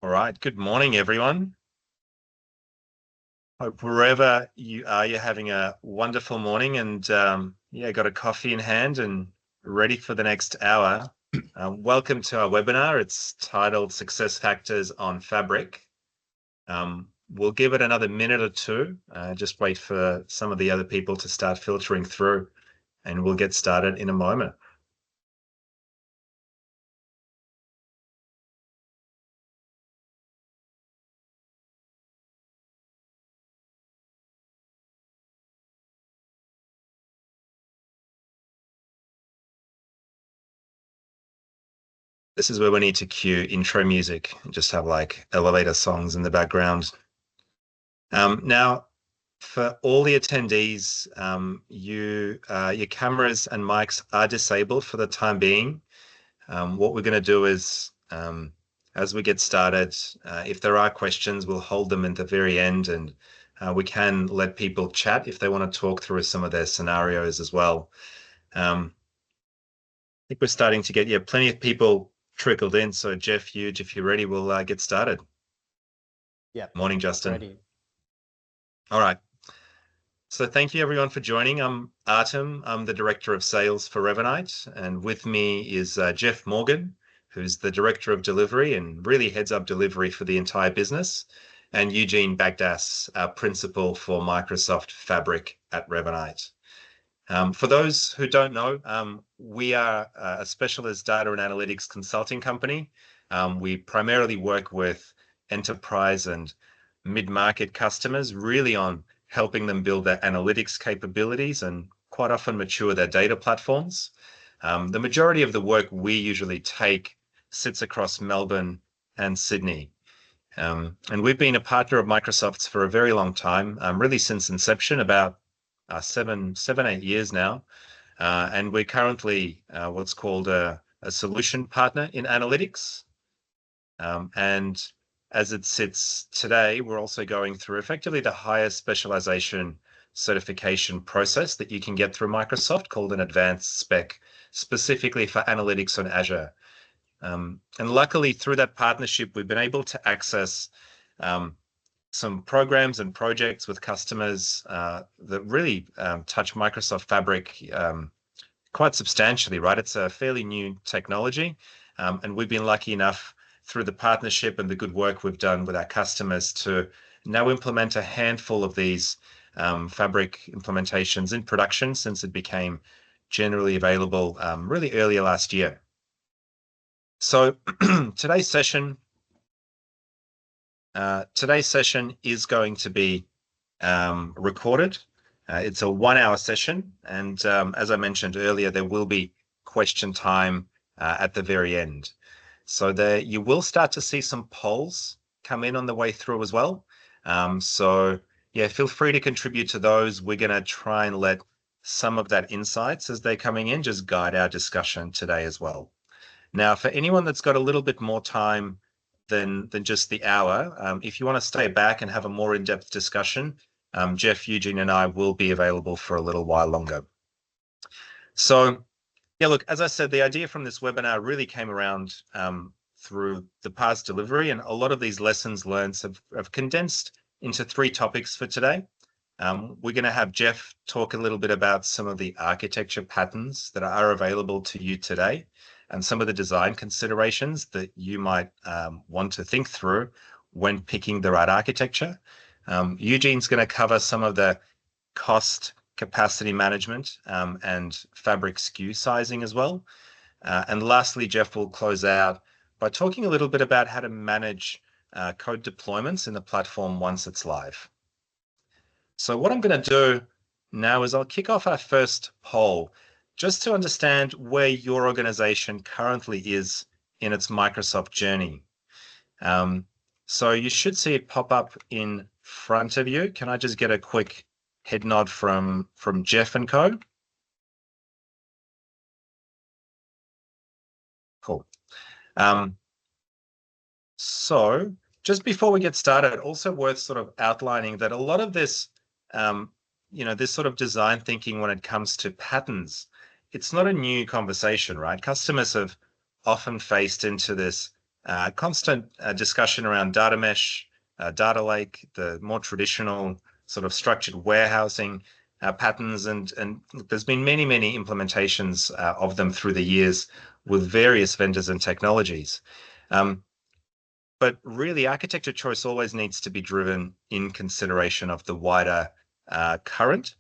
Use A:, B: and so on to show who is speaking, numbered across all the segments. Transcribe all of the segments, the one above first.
A: All right. Good morning, everyone. Hope wherever you are, you're having a wonderful morning and got a coffee in hand and ready for the next hour. Welcome to our webinar. It's titled Success Factors on Fabric. We'll give it another minute or two. Just wait for some of the other people to start filtering through, and we'll get started in a moment. This is where we need to cue intro music and just have like elevator songs in the background. Now, for all the attendees, your cameras and mics are disabled for the time being. What we're going to do is, as we get started, if there are questions, we'll hold them at the very end, and we can let people chat if they want to talk through some of their scenarios as well. I think we're starting to get plenty of people trickled in. So Geoff, if you're ready, we'll get started.
B: Yeah.
A: Morning, Justin.
B: Ready.
A: All right. So thank you everyone for joining. I'm Artem. I'm the Director of Sales for Revenite, and with me is Geoff Morgan, who's the Director of Delivery and really heads up delivery for the entire business, and Eugene Bagtas, our Principal for Microsoft Fabric at Revenite. For those who don't know, we are a specialist data and analytics consulting company. We primarily work with enterprise and mid-market customers, really on helping them build their analytics capabilities and quite often mature their data platforms. The majority of the work we usually take sits across Melbourne and Sydney. And we've been a partner of Microsoft's for a very long time, really since inception, about 8 years now. And we're currently what's called a solution partner in analytics. And as it sits today, we're also going through effectively the highest specialization certification process that you can get through Microsoft, called an advanced spec, specifically for analytics on Azure. And luckily, through that partnership, we've been able to access some programs and projects with customers that really touch Microsoft Fabric quite substantially, right? It's a fairly new technology, and we've been lucky enough through the partnership and the good work we've done with our customers to now implement a handful of these Fabric implementations in production since it became generally available really earlier last year. So today's session is going to be recorded. It's a 1-hour session, and as I mentioned earlier, there will be question time at the very end. So there, you will start to see some polls come in on the way through as well. So yeah, feel free to contribute to those. We're going to try and let some of that insights as they're coming in just guide our discussion today as well. Now, for anyone that's got a little bit more time than just the hour, if you want to stay back and have a more in-depth discussion, Geoff, Eugene, and I will be available for a little while longer. So yeah, look, as I said, the idea from this webinar really came around through the past delivery, and a lot of these lessons learned have condensed into 3 topics for today. We're going to have Geoff talk a little bit about some of the architecture patterns that are available to you today and some of the design considerations that you might want to think through when picking the right architecture. Eugene's going to cover some of the cost, capacity management, and Fabric SKU sizing as well. And lastly, Geoff will close out by talking a little bit about how to manage code deployments in the platform once it's live. So what I'm going to do now is I'll kick off our first poll just to understand where your organization currently is in its Microsoft journey. So you should see it pop up in front of you. Can I just get a quick head nod from Geoff and co? Cool. So just before we get started, also worth sort of outlining that a lot of this, this sort of design thinking when it comes to patterns, it's not a new conversation, right? Customers have often faced into this constant discussion around data mesh, data lake, the more traditional sort of structured warehousing patterns, and there's been many implementations of them through the years with various vendors and technologies. But really, architecture choice always needs to be driven in consideration of the wider current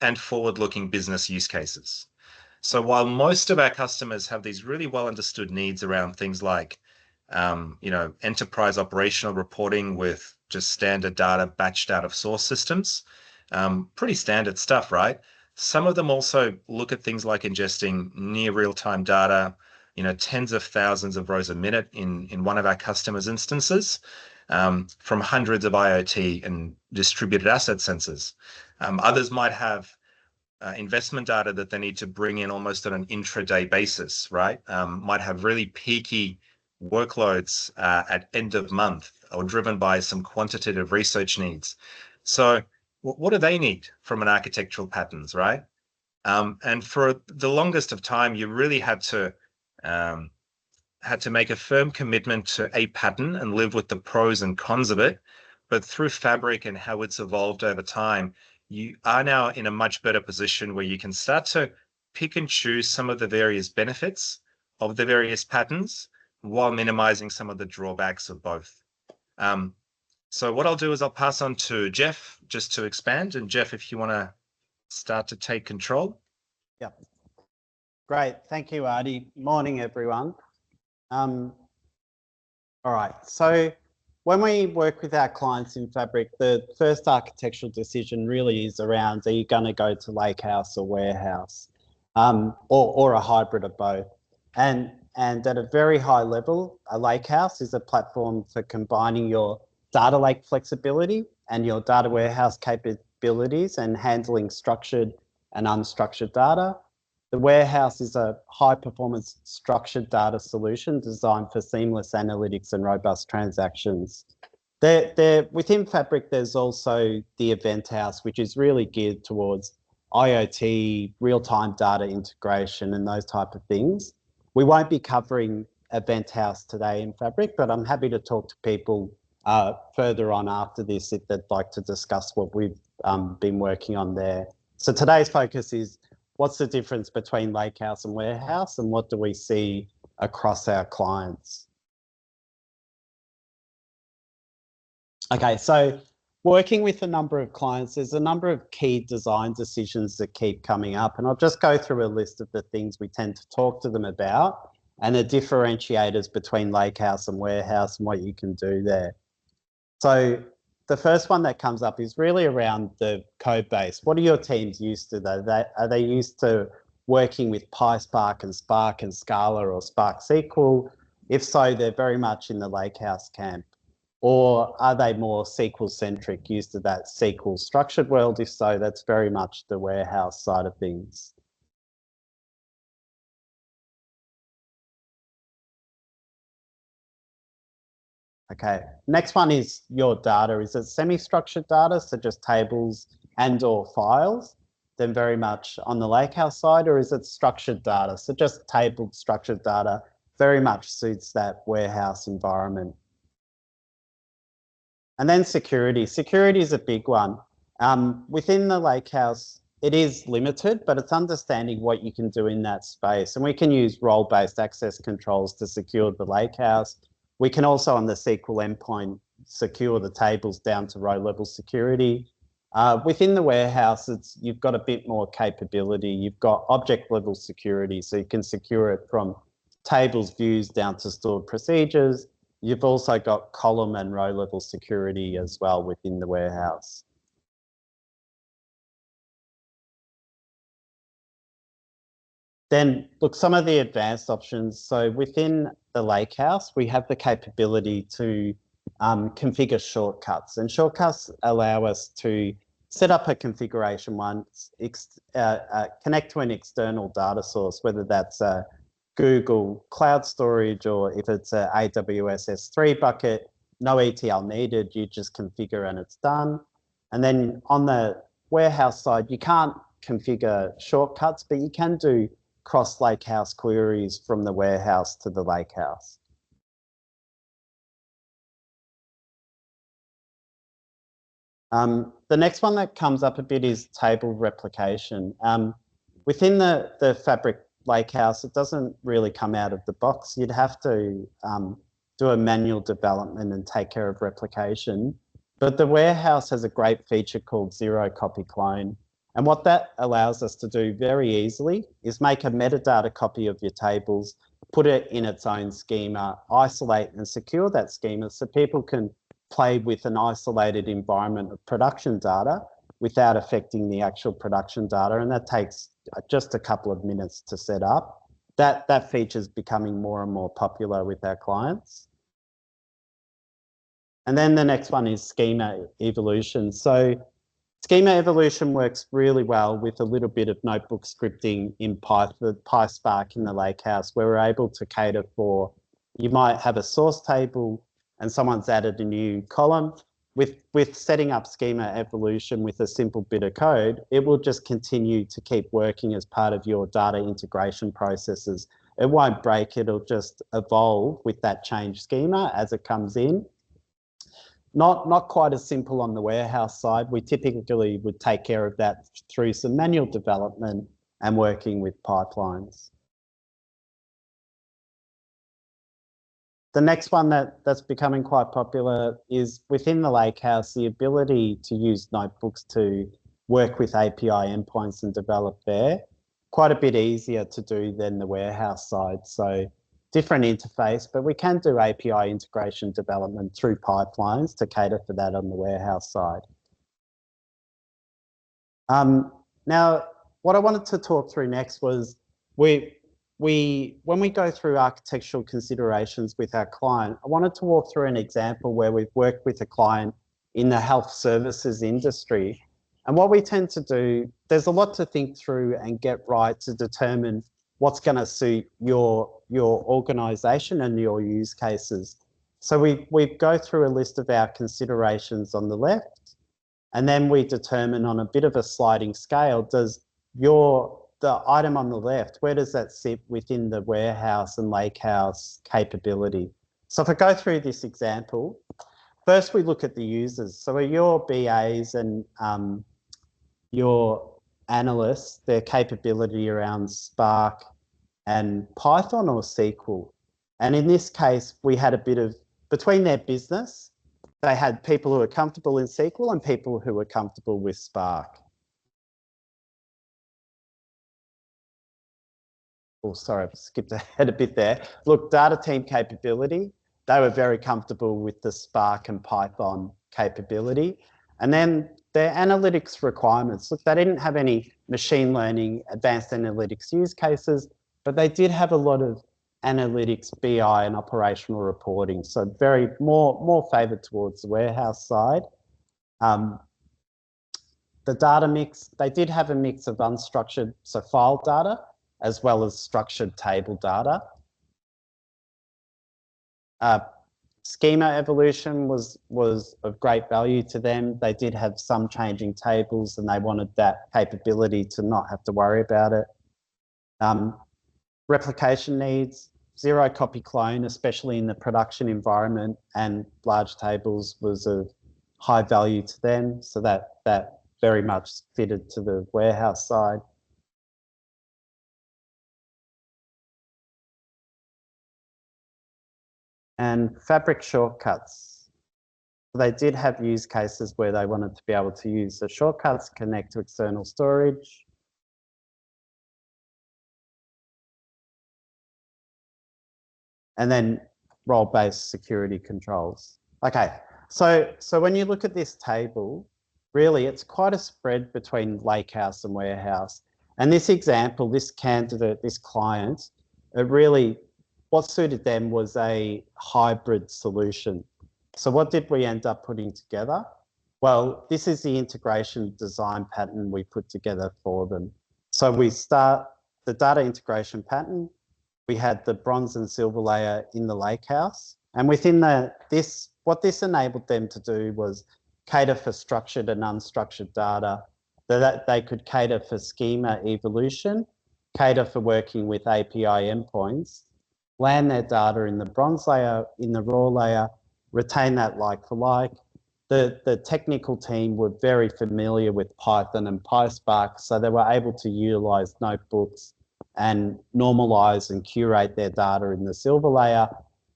A: and forward-looking business use cases. So while most of our customers have these really well understood needs around things like, enterprise operational reporting with just standard data batched out of source systems, pretty standard stuff, right? Some of them also look at things like ingesting near real-time data, tens of thousands of rows a minute in one of our customers' instances, from hundreds of IoT and distributed asset sensors. Others might have investment data that they need to bring in almost on an intraday basis, right? Might have really peaky workloads at end of month or driven by some quantitative research needs. So what do they need from an architectural patterns, right? And for the longest of time, you really had to make a firm commitment to a pattern and live with the pros and cons of it. But through Fabric and how it's evolved over time, you are now in a much better position where you can start to pick and choose some of the various benefits of the various patterns while minimizing some of the drawbacks of both. So what I'll do is I'll pass on to Geoff just to expand. And Geoff, if you want to start to take control.
B: Yep. Great. Thank you, Artie. Morning, everyone. All right. So when we work with our clients in Fabric, the first architectural decision really is around, are you going to go to Lakehouse or Warehouse, or a hybrid of both? And at a very high level, a Lakehouse is a platform for combining your data lake flexibility and your data warehouse capabilities and handling structured and unstructured data. The warehouse is a high-performance structured data solution designed for seamless analytics and robust transactions. Within Fabric, there's also the Event House, which is really geared towards IoT, real-time data integration, and those type of things. We won't be covering Event House today in Fabric, but I'm happy to talk to people further on after this if they'd like to discuss what we've been working on there. So today's focus is, what's the difference between Lakehouse and Warehouse, and what do we see across our clients? Okay, so working with a number of clients, there's a number of key design decisions that keep coming up, and I'll just go through a list of the things we tend to talk to them about and the differentiators between Lakehouse and Warehouse and what you can do there. So the first one that comes up is really around the code base. What are your teams used to though? Are they used to working with PySpark and Scala or Spark SQL? If so, they're very much in the Lakehouse camp. Or are they more SQL centric, used to that SQL structured world? If so, that's very much the warehouse side of things. Okay, next one is your data. Is it semi-structured data, so just tables and or files? Then very much on the Lakehouse side, or is it structured data? So just tabled structured data very much suits that warehouse environment. And then security. Security is a big one. Within the Lakehouse, it is limited, but it's understanding what you can do in that space. And we can use role-based access controls to secure the Lakehouse. We can also, on the SQL endpoint, secure the tables down to row-level security. Within the warehouse, you've got a bit more capability. You've got object-level security, so you can secure it from tables, views, down to stored procedures. You've also got column and row-level security as well within the warehouse. Then look, some of the advanced options. So within the Lakehouse, we have the capability to configure shortcuts, and shortcuts allow us to set up a configuration once, connect to an external data source, whether that's a Google Cloud Storage or if it's a AWS S3 bucket, no ETL needed, you just configure and it's done. And then on the warehouse side, you can't configure shortcuts, but you can do cross Lakehouse queries from the warehouse to the Lakehouse. The next one that comes up a bit is table replication. Within the Fabric Lakehouse, it doesn't really come out of the box. You'd have to do a manual development and take care of replication. But the warehouse has a great feature called zero copy clone. And what that allows us to do very easily is make a metadata copy of your tables, put it in its own schema, isolate and secure that schema so people can play with an isolated environment of production data without affecting the actual production data. And that takes just a couple of minutes to set up. That feature is becoming more and more popular with our clients. And then the next one is schema evolution. So schema evolution works really well with a little bit of notebook scripting in Python, PySpark in the Lakehouse, where we're able to cater for, you might have a source table and someone's added a new column. With setting up schema evolution with a simple bit of code, it will just continue to keep working as part of your data integration processes. It won't break, it'll just evolve with that change schema as it comes in. Not quite as simple on the warehouse side. We typically would take care of that through some manual development and working with pipelines. The next one that's becoming quite popular is within the Lakehouse, the ability to use notebooks to work with API endpoints and develop there. Quite a bit easier to do than the warehouse side. So different interface, but we can do API integration development through pipelines to cater for that on the warehouse side. Now, what I wanted to talk through next was when we go through architectural considerations with our client, I wanted to walk through an example where we've worked with a client in the health services industry. And what we tend to do, there's a lot to think through and get right to determine what's going to suit your organisation and your use cases. So we go through a list of our considerations on the left, and then we determine on a bit of a sliding scale, does the item on the left, where does that sit within the warehouse and Lakehouse capability? So if I go through this example, first we look at the users. So are your BAs and your analysts, their capability around Spark and Python or SQL? And in this case, we had a bit of, between their business, they had people who are comfortable in SQL and people who were comfortable with Spark. Oh, sorry, I've skipped ahead a bit there. Look, data team capability, they were very comfortable with the Spark and Python capability. And then their analytics requirements, look, they didn't have any machine learning, advanced analytics use cases, but they did have a lot of analytics, BI and operational reporting. So very more favored towards the warehouse side. The data mix, they did have a mix of unstructured, so file data, as well as structured table data. Schema evolution was of great value to them. They did have some changing tables and they wanted that capability to not have to worry about it. Replication needs, zero copy clone, especially in the production environment, and large tables was of high value to them. So that very much fitted to the warehouse side. And Fabric shortcuts. They did have use cases where they wanted to be able to use the shortcuts, connect to external storage. And then role-based security controls. Okay, so when you look at this table, really it's quite a spread between Lakehouse and warehouse. And this example, this candidate, this client, it really, what suited them was a hybrid solution. So what did we end up putting together? Well, this is the integration design pattern we put together for them. So we start the data integration pattern. We had the bronze and silver layer in the Lakehouse. And within what this enabled them to do was cater for structured and unstructured data, that they could cater for schema evolution, cater for working with API endpoints, land their data in the bronze layer, in the raw layer, retain that like for like, the technical team were very familiar with Python and PySpark, so they were able to utilize notebooks and normalize and curate their data in the silver layer.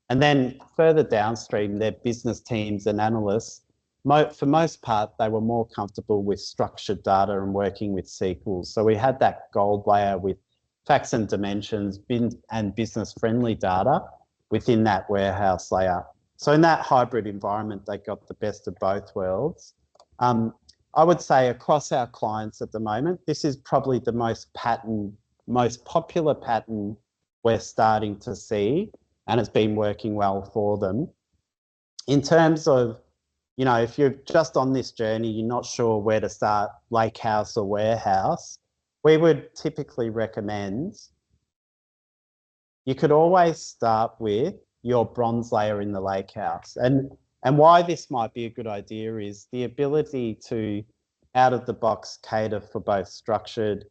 B: And then further downstream, their business teams and analysts, for most part, they were more comfortable with structured data and working with SQL. So we had that gold layer with facts and dimensions and business-friendly data within that warehouse layer. So in that hybrid environment, they got the best of both worlds. I would say across our clients at the moment, this is probably the most popular pattern we're starting to see, and it's been working well for them. In terms of, you know, if you're just on this journey, you're not sure where to start, Lakehouse or warehouse, we would typically recommend you could always start with your bronze layer in the Lakehouse. And why this might be a good idea is the ability to, out of the box, cater for both structured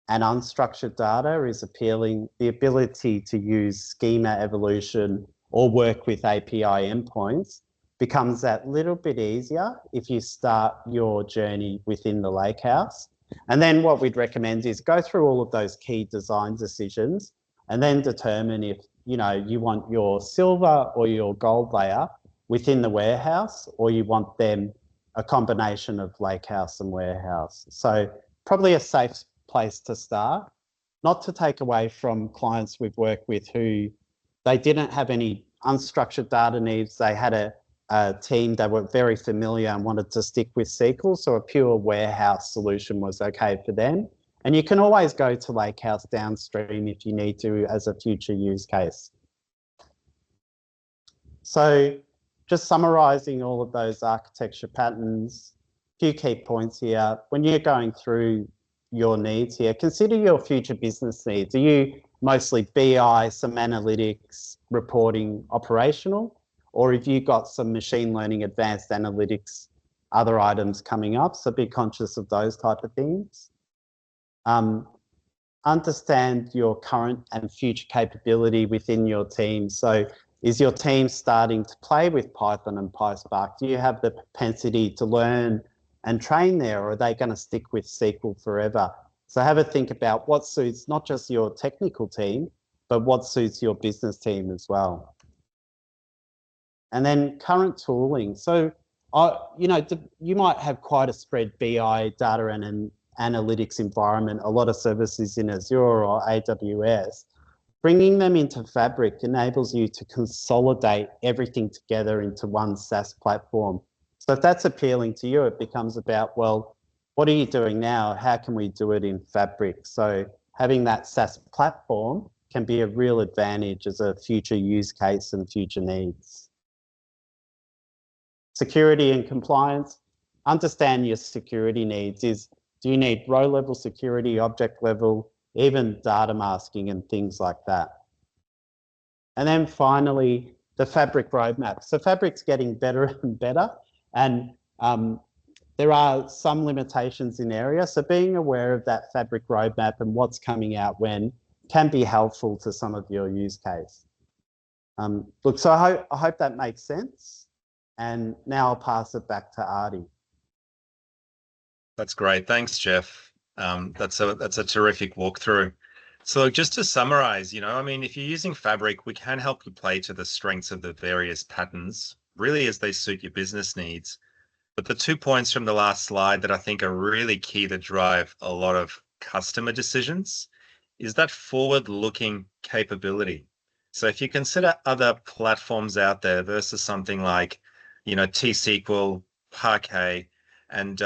B: and unstructured data is appealing. The ability to use schema evolution or work with API endpoints becomes that little bit easier if you start your journey within the Lakehouse. And then what we'd recommend is go through all of those key design decisions and then determine if, you know, you want your silver or your gold layer within the warehouse, or you want them a combination of Lakehouse and warehouse. So probably a safe place to start, not to take away from clients we've worked with who they didn't have any unstructured data needs. They had a team that were very familiar and wanted to stick with SQL, so a pure warehouse solution was okay for them. And you can always go to Lakehouse downstream if you need to as a future use case. So just summarising all of those architecture patterns, a few key points here. When you're going through your needs here, consider your future business needs. Are you mostly BI, some analytics, reporting, operational? Or have you got some machine learning, advanced analytics, other items coming up? So be conscious of those type of things. Understand your current and future capability within your team. So is your team starting to play with Python and PySpark? Do you have the propensity to learn and train there, or are they going to stick with SQL forever? So have a think about what suits not just your technical team, but what suits your business team as well. And then current tooling. So, you know, you might have quite a spread BI, data and analytics environment, a lot of services in Azure or AWS. Bringing them into Fabric enables you to consolidate everything together into one SaaS platform. So if that's appealing to you, it becomes about, well, what are you doing now? How can we do it in Fabric? So having that SaaS platform can be a real advantage as a future use case and future needs. Security and compliance. Understand your security needs. Do you need row level security, object level, even data masking and things like that? And then finally, the Fabric roadmap. So Fabric's getting better and better, and there are some limitations in areas. So being aware of that Fabric roadmap and what's coming out when can be helpful to some of your use case. Look, so I hope that makes sense. And now I'll pass it back to Artie.
A: That's great. Thanks, Geoff. That's a terrific walkthrough. So just to summarize, you know, I mean, if you're using Fabric, we can help you play to the strengths of the various patterns, really as they suit your business needs. But the 2 points from the last slide that I think are really key to drive a lot of customer decisions is that forward-looking capability. So if you consider other platforms out there versus something like, you know, T-SQL, Parquet, and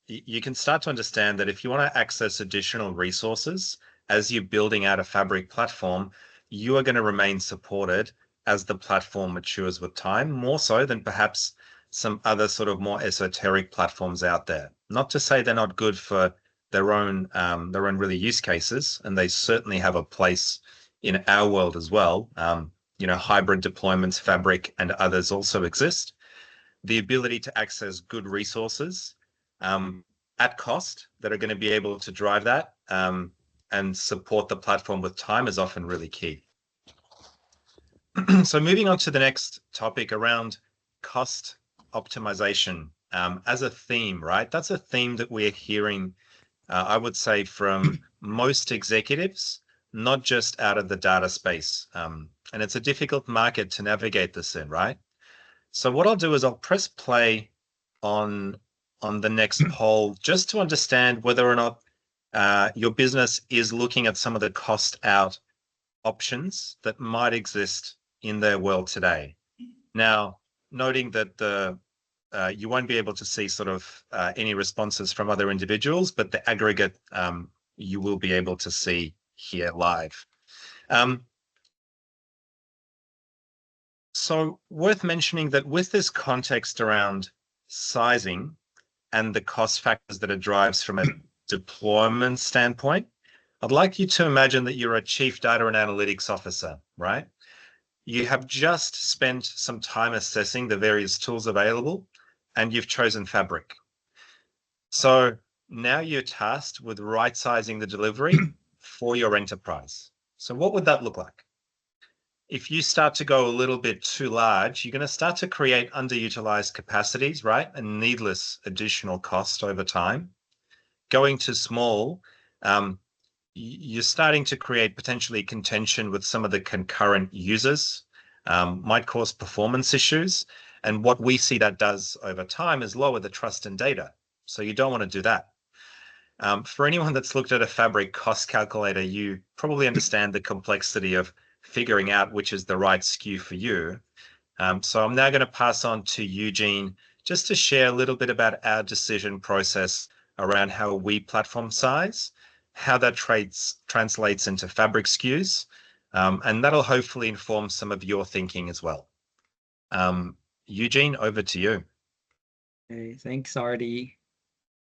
A: you can start to understand that if you want to access additional resources as you're building out a Fabric platform, you are going to remain supported as the platform matures with time, more so than perhaps some other sort of more esoteric platforms out there. Not to say they're not good for their own really use cases, and they certainly have a place in our world as well. You know, hybrid deployments, Fabric, and others also exist. The ability to access good resources at cost that are going to be able to drive that and support the platform with time is often really key. So moving on to the next topic around cost optimization as a theme, right? That's a theme that we're hearing, I would say, from most executives, not just out of the data space. And it's a difficult market to navigate this in, right? So what I'll do is I'll press play on the next poll just to understand whether or not your business is looking at some of the cost out options that might exist in their world today. Now, noting that you won't be able to see sort of any responses from other individuals, but the aggregate you will be able to see here live. So worth mentioning that with this context around sizing and the cost factors that it drives from a deployment standpoint, I'd like you to imagine that you're a chief data and analytics officer, right? You have just spent some time assessing the various tools available and you've chosen Fabric. So now you're tasked with right-sizing the delivery for your enterprise. So what would that look like? If you start to go a little bit too large, you're going to start to create underutilized capacities, right? And needless additional cost over time. Going too small, you're starting to create potentially contention with some of the concurrent users, might cause performance issues. And what we see that does over time is lower the trust in data. So you don't want to do that. For anyone that's looked at a Fabric cost calculator, you probably understand the complexity of figuring out which is the right SKU for you. So I'm now going to pass on to Eugene just to share a little bit about our decision process around how we platform size, how that translates into Fabric SKUs, and that'll hopefully inform some of your thinking as well. Eugene, over to you.
C: Okay, thanks, Artie.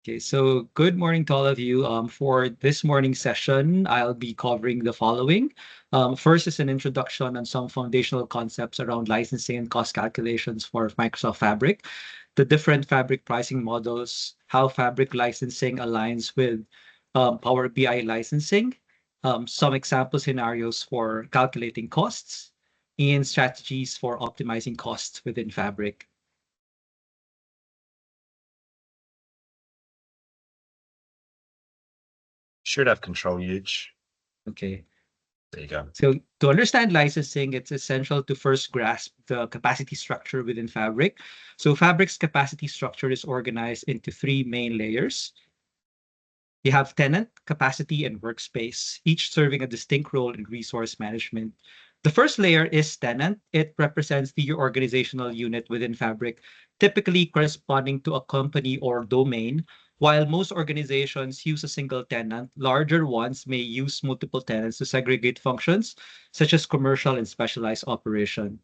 C: Okay, so good morning to all of you. For this morning's session, I'll be covering the following. First is an introduction on some foundational concepts around licensing and cost calculations for Microsoft Fabric, the different Fabric pricing models, how Fabric licensing aligns with Power BI licensing, some example scenarios for calculating costs, and strategies for optimizing costs within Fabric.
A: Should have control, Huge.
C: Okay.
A: There you go.
C: So to understand licensing, it's essential to first grasp the capacity structure within Fabric. So Fabric's capacity structure is organized into three main layers. You have tenant, capacity, and workspace, each serving a distinct role in resource management. The first layer is tenant. It represents the organizational unit within Fabric, typically corresponding to a company or domain. While most organizations use a single tenant, larger ones may use multiple tenants to segregate functions, such as commercial and specialized operation.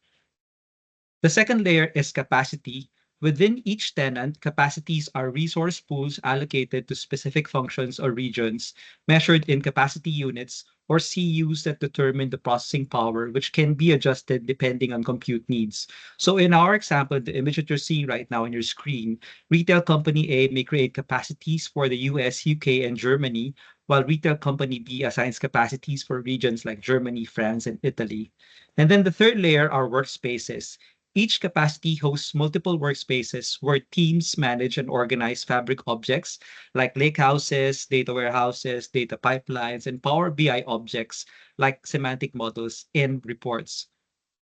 C: The second layer is capacity. Within each tenant, capacities are resource pools allocated to specific functions or regions, measured in capacity units or CUs that determine the processing power, which can be adjusted depending on compute needs. So in our example, the image that you're seeing right now on your screen, retail company A may create capacities for the US, UK, and Germany, while retail company B assigns capacities for regions like Germany, France, and Italy. And then the third layer are workspaces. Each capacity hosts multiple workspaces where teams manage and organize Fabric objects like lakehouses, data warehouses, data pipelines, and Power BI objects like semantic models and reports.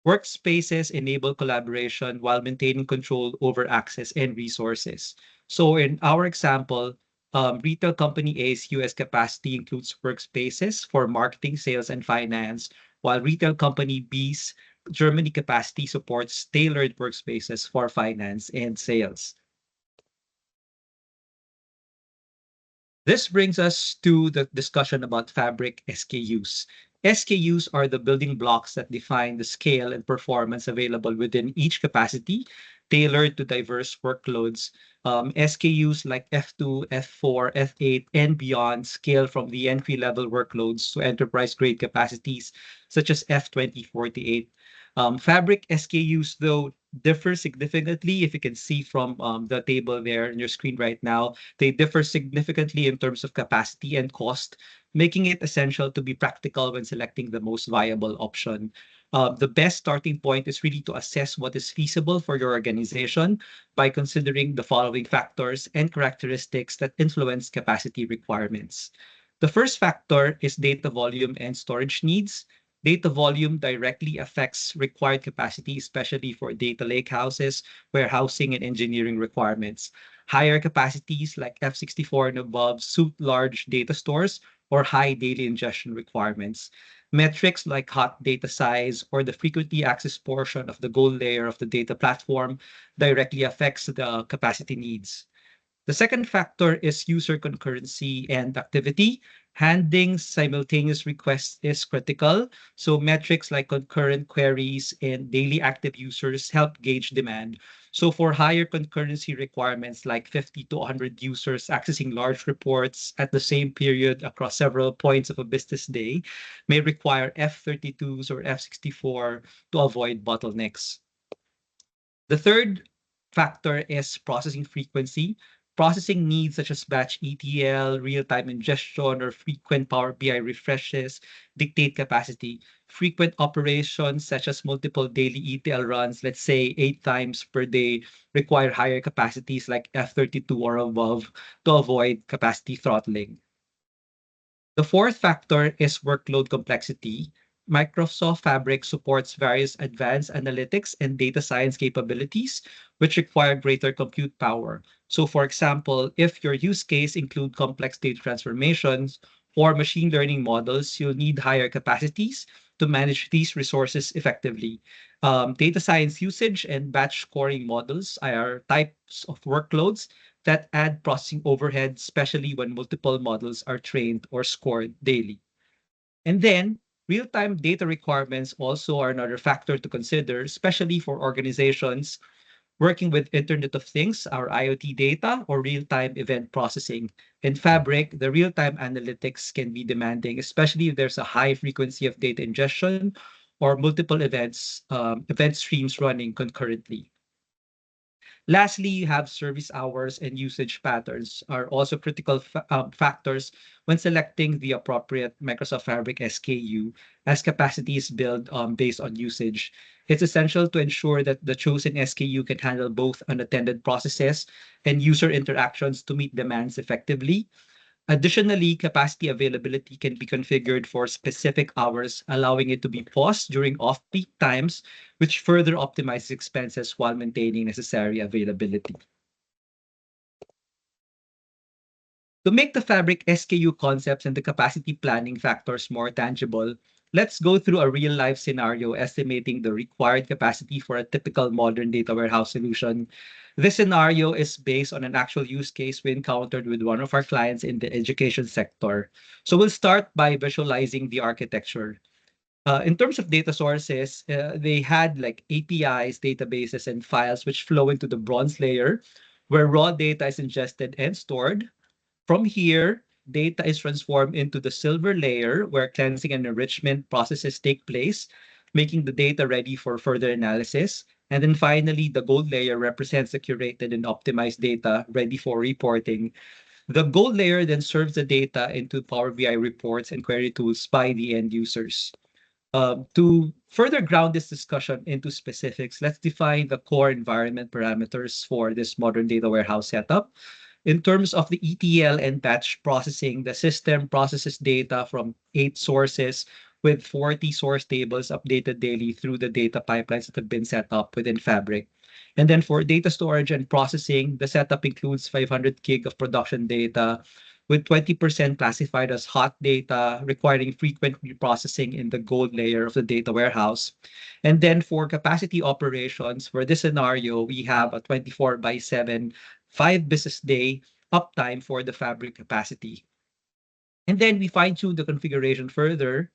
C: Workspaces enable collaboration while maintaining control over access and resources. So in our example, retail company A's US capacity includes workspaces for marketing, sales, and finance, while retail company B's Germany capacity supports tailored workspaces for finance and sales. This brings us to the discussion about Fabric SKUs. SKUs are the building blocks that define the scale and performance available within each capacity, tailored to diverse workloads. SKUs like F2, F4, F8, and beyond scale from the entry-level workloads to enterprise-grade capacities, such as F2048. Fabric SKUs, though, differ significantly. If you can see from the table there on your screen right now, they differ significantly in terms of capacity and cost, making it essential to be practical when selecting the most viable option. The best starting point is really to assess what is feasible for your organization by considering the following factors and characteristics that influence capacity requirements. The first factor is data volume and storage needs. Data volume directly affects required capacity, especially for data lakehouses, warehousing, and engineering requirements. Higher capacities like F64 and above suit large data stores or high daily ingestion requirements. Metrics like hot data size or the frequently accessed portion of the goal layer of the data platform directly affects the capacity needs. The second factor is user concurrency and activity. Handling simultaneous requests is critical. So metrics like concurrent queries and daily active users help gauge demand. So for higher concurrency requirements like 50 to 100 users accessing large reports at the same period across several points of a business day may require F32s or F64 to avoid bottlenecks. The third factor is processing frequency. Processing needs such as batch ETL, real-time ingestion, or frequent Power BI refreshes dictate capacity. Frequent operations such as multiple daily ETL runs, let's say 8 times per day, require higher capacities like F32 or above to avoid capacity throttling. The fourth factor is workload complexity. Microsoft Fabric supports various advanced analytics and data science capabilities, which require greater compute power. So, for example, if your use case include complex data transformations or machine learning models, you'll need higher capacities to manage these resources effectively. Data science usage and batch scoring models are types of workloads that add processing overhead, especially when multiple models are trained or scored daily. And then real-time data requirements also are another factor to consider, especially for organizations working with Internet of Things, our IoT data, or real-time event processing. In Fabric, the real-time analytics can be demanding, especially if there's a high frequency of data ingestion or multiple event streams running concurrently. Lastly, you have service hours and usage patterns are also critical factors when selecting the appropriate Microsoft Fabric SKU as capacity is built based on usage. It's essential to ensure that the chosen SKU can handle both unattended processes and user interactions to meet demands effectively. Additionally, capacity availability can be configured for specific hours, allowing it to be paused during off-peak times, which further optimizes expenses while maintaining necessary availability. To make the Fabric SKU concepts and the capacity planning factors more tangible, let's go through a real-life scenario estimating the required capacity for a typical modern data warehouse solution. This scenario is based on an actual use case we encountered with one of our clients in the education sector. So we'll start by visualizing the architecture. In terms of data sources, they had like APIs, databases, and files which flow into the bronze layer, where raw data is ingested and stored. From here, data is transformed into the silver layer where cleansing and enrichment processes take place, making the data ready for further analysis. And then finally, the gold layer represents the curated and optimized data ready for reporting. The gold layer then serves the data into Power BI reports and query tools by the end users. To further ground this discussion into specifics, let's define the core environment parameters for this modern data warehouse setup. In terms of the ETL and batch processing, the system processes data from 8 sources with 40 source tables updated daily through the data pipelines that have been set up within Fabric. And then for data storage and processing, the setup includes 500 gig of production data, with 20% classified as hot data, requiring frequent reprocessing in the gold layer of the data warehouse. And then for capacity operations, for this scenario, we have a 24/7, 5 business day uptime for the Fabric capacity. And then we fine tune the configuration further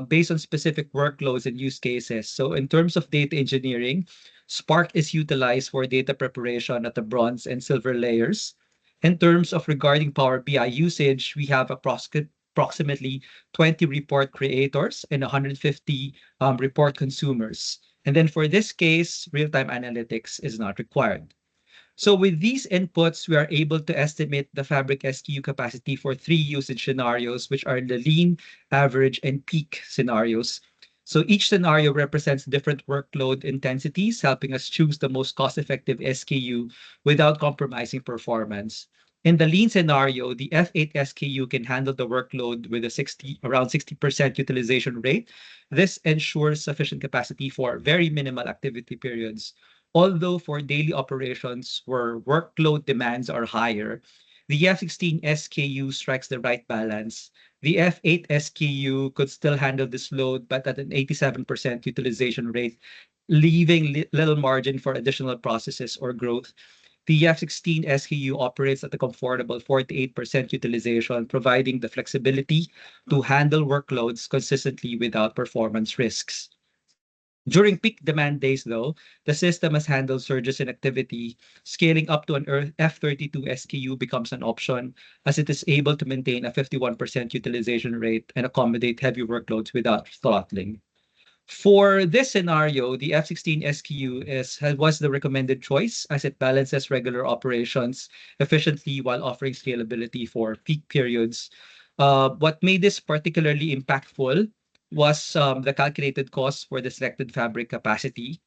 C: based on specific workloads and use cases. So in terms of data engineering, Spark is utilized for data preparation at the bronze and silver layers. In terms of regarding Power BI usage, we have approximately 20 report creators and 150 report consumers. And then for this case, real-time analytics is not required. So with these inputs, we are able to estimate the Fabric SKU capacity for 3 usage scenarios, which are the lean, average, and peak scenarios. So each scenario represents different workload intensities, helping us choose the most cost-effective SKU without compromising performance. In the lean scenario, the F8 SKU can handle the workload with around 60% utilization rate. This ensures sufficient capacity for very minimal activity periods. Although for daily operations where workload demands are higher, the F16 SKU strikes the right balance. The F8 SKU could still handle this load, but at an 87% utilization rate, leaving little margin for additional processes or growth. The F16 SKU operates at a comfortable 48% utilization, providing the flexibility to handle workloads consistently without performance risks. During peak demand days, though, the system has handled surges in activity. Scaling up to an F32 SKU becomes an option, as it is able to maintain a 51% utilization rate and accommodate heavy workloads without throttling. For this scenario, the F16 SKU was the recommended choice as it balances regular operations efficiently while offering scalability for peak periods. What made this particularly impactful was the calculated cost for the selected fabric capacity.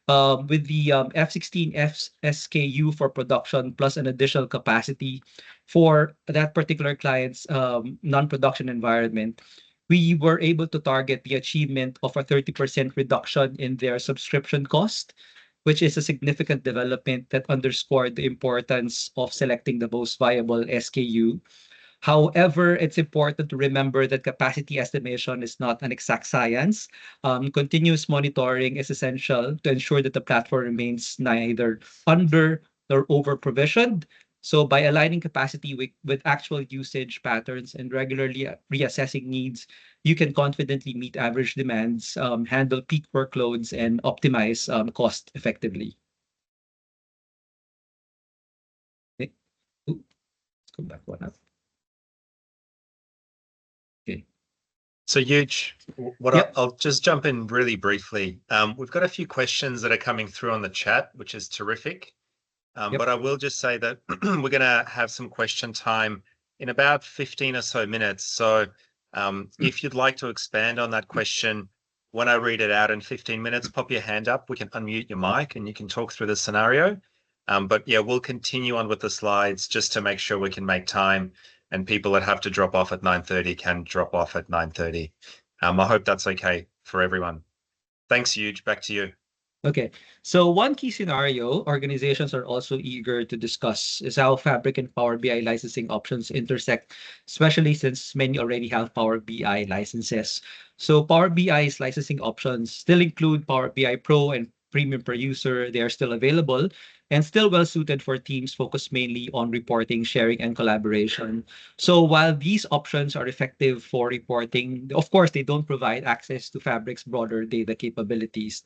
C: With the F16 SKU for production plus an additional capacity for that particular client's non-production environment, we were able to target the achievement of a 30% reduction in their subscription cost, which is a significant development that underscored the importance of selecting the most viable SKU. However, it's important to remember that capacity estimation is not an exact science. Continuous monitoring is essential to ensure that the platform remains neither under nor over provisioned. So by aligning capacity with actual usage patterns and regularly reassessing needs, you can confidently meet average demands, handle peak workloads, and optimize cost effectively. Okay. Ooh, let's go back one up. Okay.
A: So huge.
C: Yep.
A: I'll just jump in really briefly. We've got a few questions that are coming through on the chat, which is terrific.
C: Yep.
A: But I will just say that we're going to have some question time in about 15 or so minutes. So if you'd like to expand on that question, when I read it out in 15 minutes, pop your hand up. We can unmute your mic and you can talk through the scenario. But yeah, we'll continue on with the slides just to make sure we can make time and people that have to drop off at 9:30 can drop off at 9:30. I hope that's okay for everyone. Thanks, Huge. Back to you.
C: Okay, so one key scenario organizations are also eager to discuss is how Fabric and Power BI licensing options intersect, especially since many already have Power BI licenses. So Power BI's licensing options still include Power BI Pro and Premium per user. They are still available and still well suited for teams focused mainly on reporting, sharing, and collaboration. So while these options are effective for reporting, of course, they don't provide access to Fabric's broader data capabilities.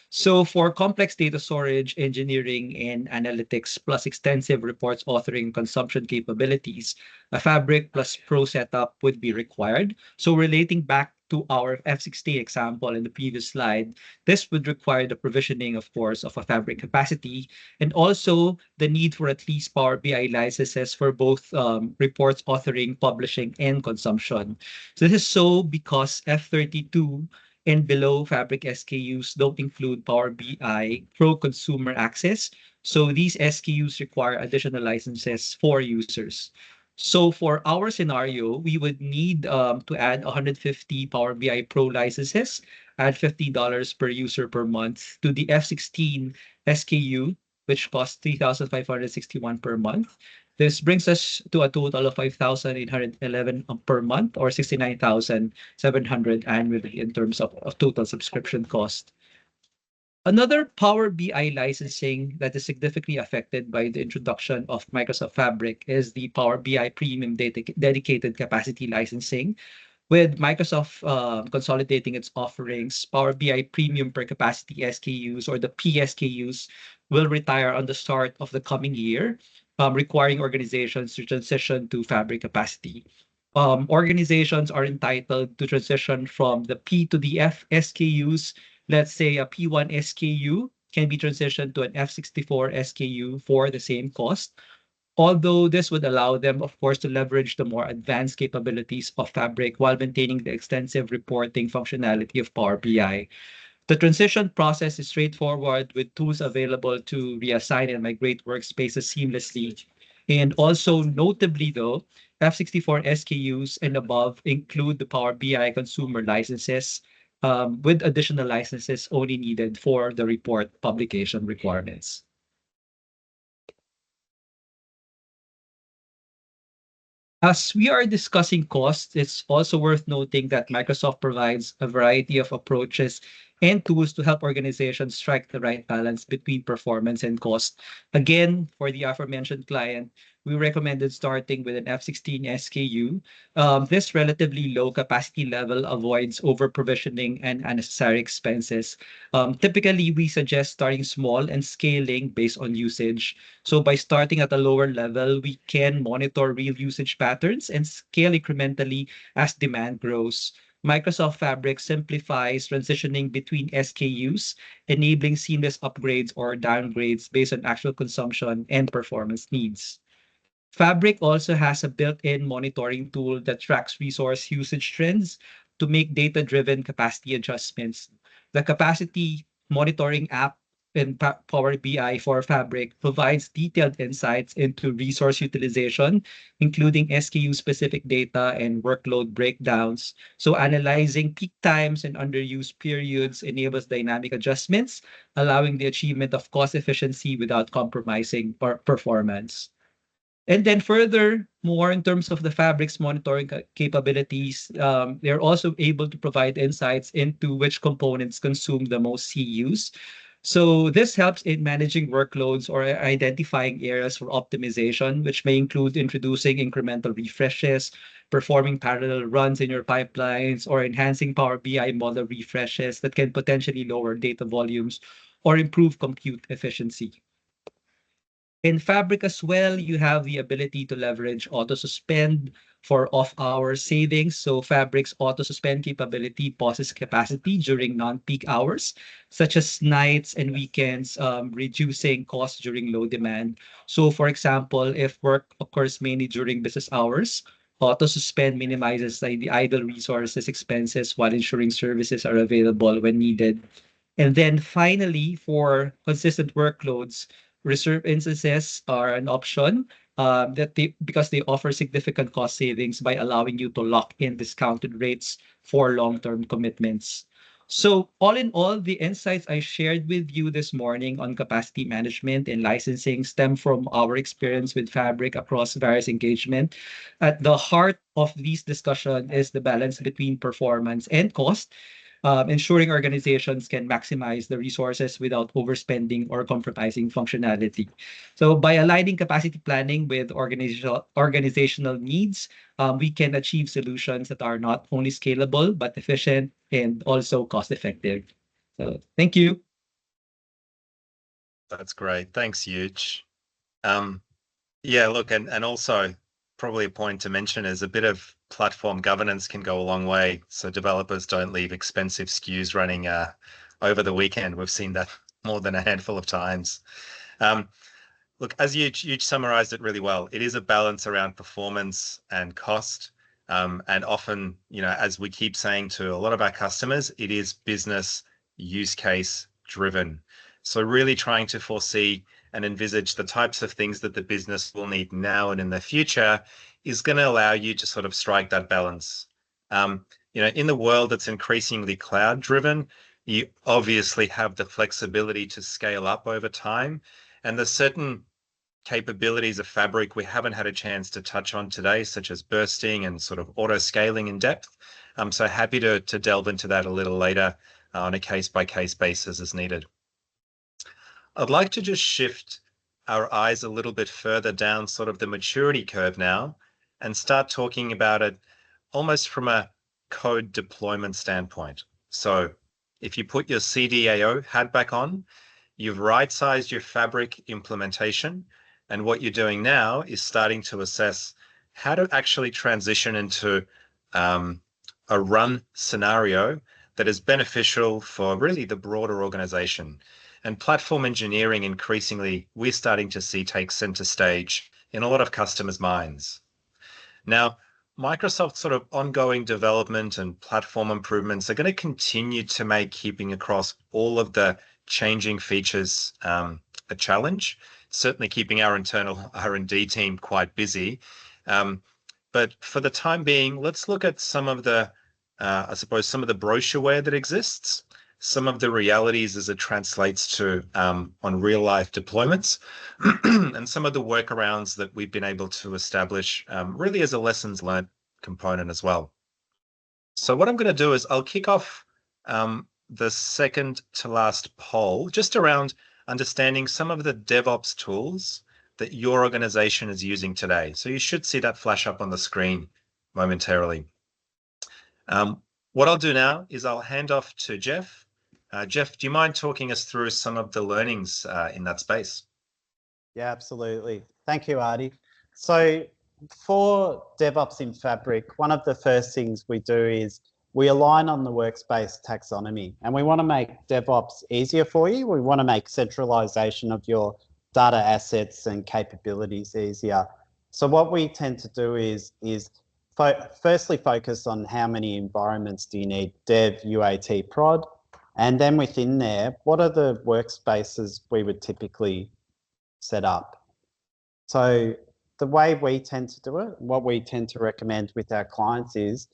C: So for complex data storage, engineering, and analytics, plus extensive reports authoring consumption capabilities, a Fabric plus Pro setup would be required. So relating back to our F16 example in the previous slide, this would require the provisioning, of course, of a Fabric capacity, and also the need for at least Power BI licenses for both reports authoring, publishing, and consumption. So this is so because F32 and below Fabric SKUs don't include Power BI Pro consumer access. So these SKUs require additional licenses for users. So for our scenario, we would need to add 150 Power BI Pro licenses at $50 per user per month to the F16 SKU, which costs 3,561 per month. This brings us to a total of 5,811 per month or 69,700 annually in terms of total subscription cost. Another Power BI licensing that is significantly affected by the introduction of Microsoft Fabric is the Power BI Premium Dedicated Capacity Licensing. With Microsoft consolidating its offerings, Power BI Premium per Capacity SKUs or the PSKUs will retire on the start of the coming year, requiring organizations to transition to Fabric capacity. Organizations are entitled to transition from the P to the F SKUs, let's say a P1 SKU can be transitioned to an F64 SKU for the same cost. Although this would allow them, of course, to leverage the more advanced capabilities of Fabric while maintaining the extensive reporting functionality of Power BI. The transition process is straightforward with tools available to reassign and migrate workspaces seamlessly. And also, notably though, F64 SKUs and above include the Power BI consumer licenses, with additional licenses only needed for the report publication requirements. As we are discussing costs, it's also worth noting that Microsoft provides a variety of approaches and tools to help organizations strike the right balance between performance and cost. Again, for the aforementioned client, we recommended starting with an F16 SKU. This relatively low capacity level avoids over provisioning and unnecessary expenses. Typically, we suggest starting small and scaling based on usage. So by starting at a lower level, we can monitor real usage patterns and scale incrementally as demand grows. Microsoft Fabric simplifies transitioning between SKUs, enabling seamless upgrades or downgrades based on actual consumption and performance needs. Fabric also has a built-in monitoring tool that tracks resource usage trends to make data-driven capacity adjustments. The capacity monitoring app in Power BI for Fabric provides detailed insights into resource utilization, including SKU-specific data and workload breakdowns. So analyzing peak times and underuse periods enables dynamic adjustments, allowing the achievement of cost efficiency without compromising performance. And then furthermore, in terms of the Fabric's monitoring capabilities, they're also able to provide insights into which components consume the most CUs. So this helps in managing workloads or identifying areas for optimization, which may include introducing incremental refreshes, performing parallel runs in your pipelines, or enhancing Power BI model refreshes that can potentially lower data volumes or improve compute efficiency. In Fabric as well, you have the ability to leverage auto suspend for off-hour savings. So Fabric's auto suspend capability pauses capacity during non-peak hours, such as nights and weekends, reducing costs during low demand. So for example, if work occurs mainly during business hours, auto suspend minimizes the idle resources expenses while ensuring services are available when needed. And then finally, for consistent workloads, reserve instances are an option because they offer significant cost savings by allowing you to lock in discounted rates for long-term commitments. So all in all, the insights I shared with you this morning on capacity management and licensing stem from our experience with Fabric across various engagement. At the heart of this discussion is the balance between performance and cost, ensuring organizations can maximize the resources without overspending or compromising functionality. So by aligning capacity planning with organizational needs, we can achieve solutions that are not only scalable, but efficient and also cost effective. So thank you.
A: That's great. Thanks, Huge. Yeah, look, and also probably a point to mention is a bit of platform governance can go a long way. So developers don't leave expensive SKUs running over the weekend. We've seen that more than a handful of times. Look, as you summarized it really well, it is a balance around performance and cost. And often, as we keep saying to a lot of our customers, it is business use case driven. So really trying to foresee and envisage the types of things that the business will need now and in the future is going to allow you to sort of strike that balance. In the world that's increasingly cloud driven, you obviously have the flexibility to scale up over time. And there's certain capabilities of Fabric we haven't had a chance to touch on today, such as bursting and sort of auto scaling in depth. I'm so happy to delve into that a little later on a case-by-case basis as needed. I'd like to just shift our eyes a little bit further down sort of the maturity curve now and start talking about it almost from a code deployment standpoint. So if you put your CDAO hat back on, you've right-sized your Fabric implementation, and what you're doing now is starting to assess how to actually transition into a run scenario that is beneficial for really the broader organization. And platform engineering, increasingly, we're starting to see take center stage in a lot of customers' minds. Now, Microsoft's sort of ongoing development and platform improvements are going to continue to make keeping across all of the changing features a challenge. Certainly keeping our internal R&D team quite busy. But for the time being, let's look at some of the, I suppose, some of the brochureware that exists, some of the realities as it translates to on real life deployments, and some of the workarounds that we've been able to establish really as a lessons learned component as well. So what I'm going to do is I'll kick off the second to last poll just around understanding some of the DevOps tools that your organization is using today. So you should see that flash up on the screen momentarily. What I'll do now is I'll hand off to Geoff. Geoff, do you mind talking us through some of the learnings in that space?
B: Yeah, absolutely. Thank you, Artie. So for DevOps in Fabric, one of the first things we do is we align on the workspace taxonomy, and we want to make DevOps easier for you. We want to make centralization of your data assets and capabilities easier. So what we tend to do is firstly focus on how many environments do you need, dev, UAT, prod, and then within there, what are the workspaces we would typically set up? So the way we tend to do it, what we tend to recommend with our clients is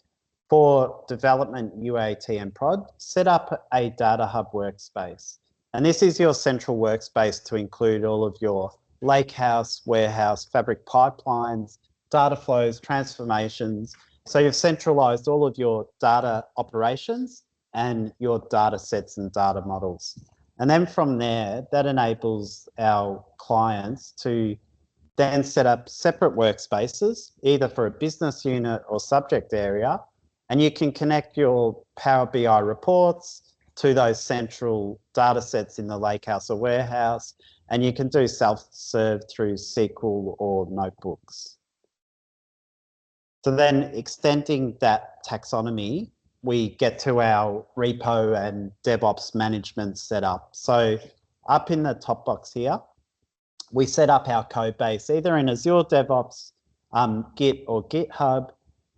B: for development, UAT and prod, set up a data hub workspace. And this is your central workspace to include all of your Lakehouse, warehouse, Fabric pipelines, data flows, transformations. So you've centralized all of your data operations and your data sets and data models. And then from there, that enables our clients to then set up separate workspaces, either for a business unit or subject area, and you can connect your Power BI reports to those central data sets in the Lakehouse or warehouse, and you can do self-serve through SQL or notebooks. So then extending that taxonomy, we get to our repo and DevOps management setup. So up in the top box here, we set up our code base either in Azure DevOps, Git or GitHub,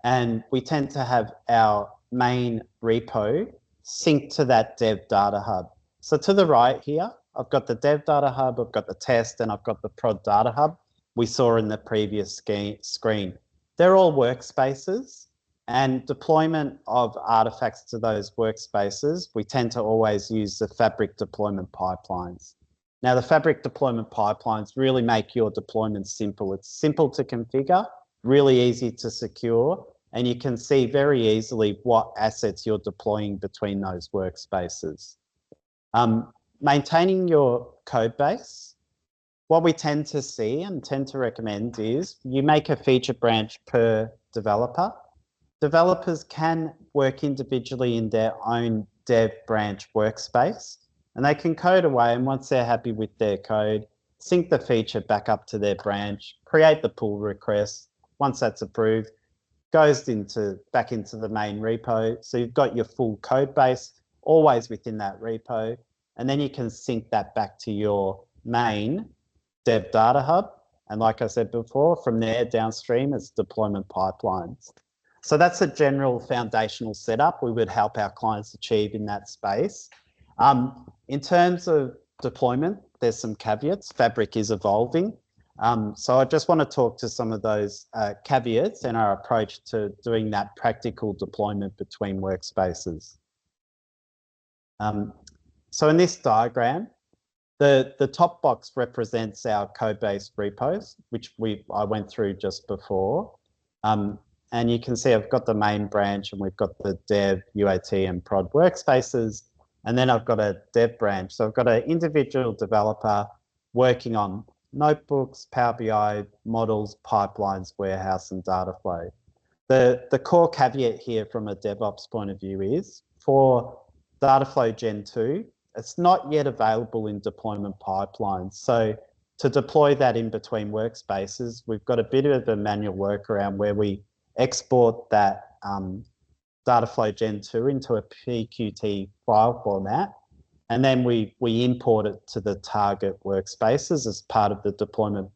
B: and we tend to have our main repo synced to that dev data hub. So to the right here, I've got the dev data hub, I've got the test, and I've got the prod data hub we saw in the previous screen. They're all workspaces, and deployment of artifacts to those workspaces, we tend to always use the Fabric deployment pipelines. Now, the Fabric deployment pipelines really make your deployment simple. It's simple to configure, really easy to secure, and you can see very easily what assets you're deploying between those workspaces. Maintaining your code base, what we tend to see and tend to recommend is you make a feature branch per developer. Developers can work individually in their own dev branch workspace, and they can code away, and once they're happy with their code, sync the feature back up to their branch, create the pull request. Once that's approved, goes back into the main repo. So you've got your full code base always within that repo, and then you can sync that back to your main dev data hub. And like I said before, from there downstream, it's deployment pipelines. So that's a general foundational setup we would help our clients achieve in that space. In terms of deployment, there's some caveats. Fabric is evolving. So I just want to talk to some of those caveats and our approach to doing that practical deployment between workspaces. So in this diagram, the top box represents our code-based repos, which I went through just before. And you can see I've got the main branch and we've got the dev, UAT and prod workspaces. And then I've got a dev branch. So I've got an individual developer working on notebooks, Power BI, models, pipelines, warehouse and data flow. The core caveat here from a DevOps point of view is for Dataflow Gen 2, it's not yet available in deployment pipelines. So to deploy that in between workspaces, we've got a bit of a manual workaround where we export that Dataflow Gen 2 into a PQT file format. and then we import it to the target workspaces as part of the deployment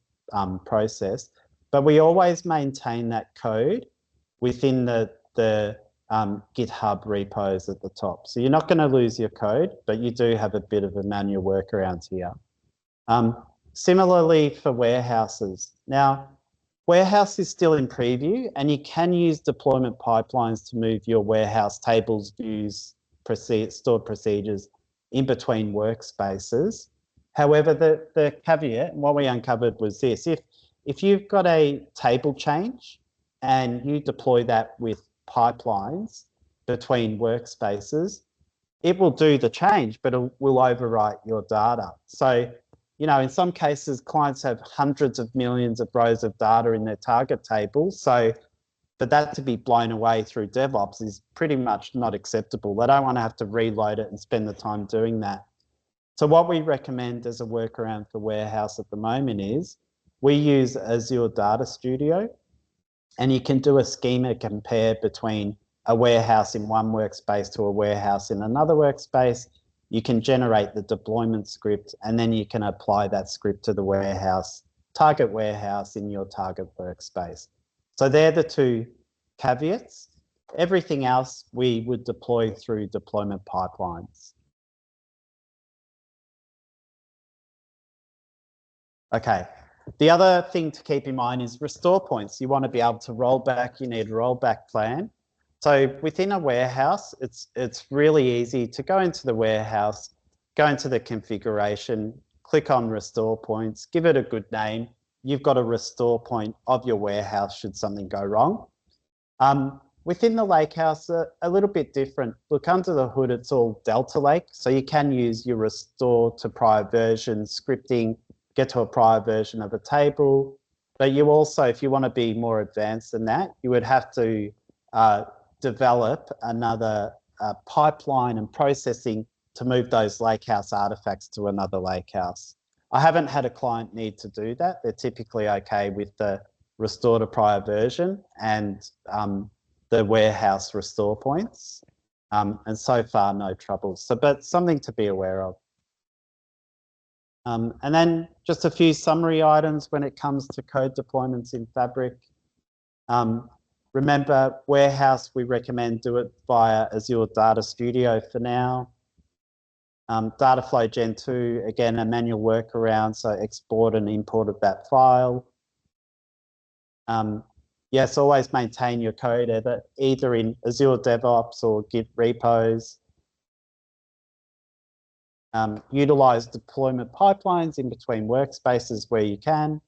B: process. But we always maintain that code within the GitHub repos at the top. So you're not going to lose your code, but you do have a bit of a manual workaround here. Similarly for warehouses. Now, warehouse is still in preview, and you can use deployment pipelines to move your warehouse tables, views, stored procedures in between workspaces. However, the caveat, and what we uncovered was this: if you've got a table change and you deploy that with pipelines between workspaces, it will do the change, but it will overwrite your data. So, you know, in some cases, clients have hundreds of millions of rows of data in their target table. So for that to be blown away through DevOps is pretty much not acceptable. They don't want to have to reload it and spend the time doing that. So what we recommend as a workaround for warehouse at the moment is we use Azure Data Studio, and you can do a schema compare between a warehouse in one workspace to a warehouse in another workspace. You can generate the deployment script, and then you can apply that script to the warehouse, target warehouse in your target workspace. So they're the two caveats. Everything else we would deploy through deployment pipelines. Okay. The other thing to keep in mind is restore points. You want to be able to roll back. You need a rollback plan. So within a warehouse, it's really easy to go into the warehouse, go into the configuration, click on restore points, give it a good name. You've got a restore point of your warehouse should something go wrong. Within the Lakehouse, a little bit different. Look, under the hood, it's all Delta Lake. So you can use your restore to prior version scripting, get to a prior version of a table. But you also, if you want to be more advanced than that, you would have to develop another pipeline and processing to move those Lakehouse artifacts to another Lakehouse. I haven't had a client need to do that. They're typically okay with the restore to prior version and the warehouse restore points. And so far, no trouble. So, but something to be aware of. And then just a few summary items when it comes to code deployments in Fabric. Remember, warehouse, we recommend do it via Azure Data Studio for now. Dataflow Gen 2, again, a manual workaround, so export and import of that file. Yes, always maintain your code either in Azure DevOps or Git repos. Utilize deployment pipelines in between workspaces where you can,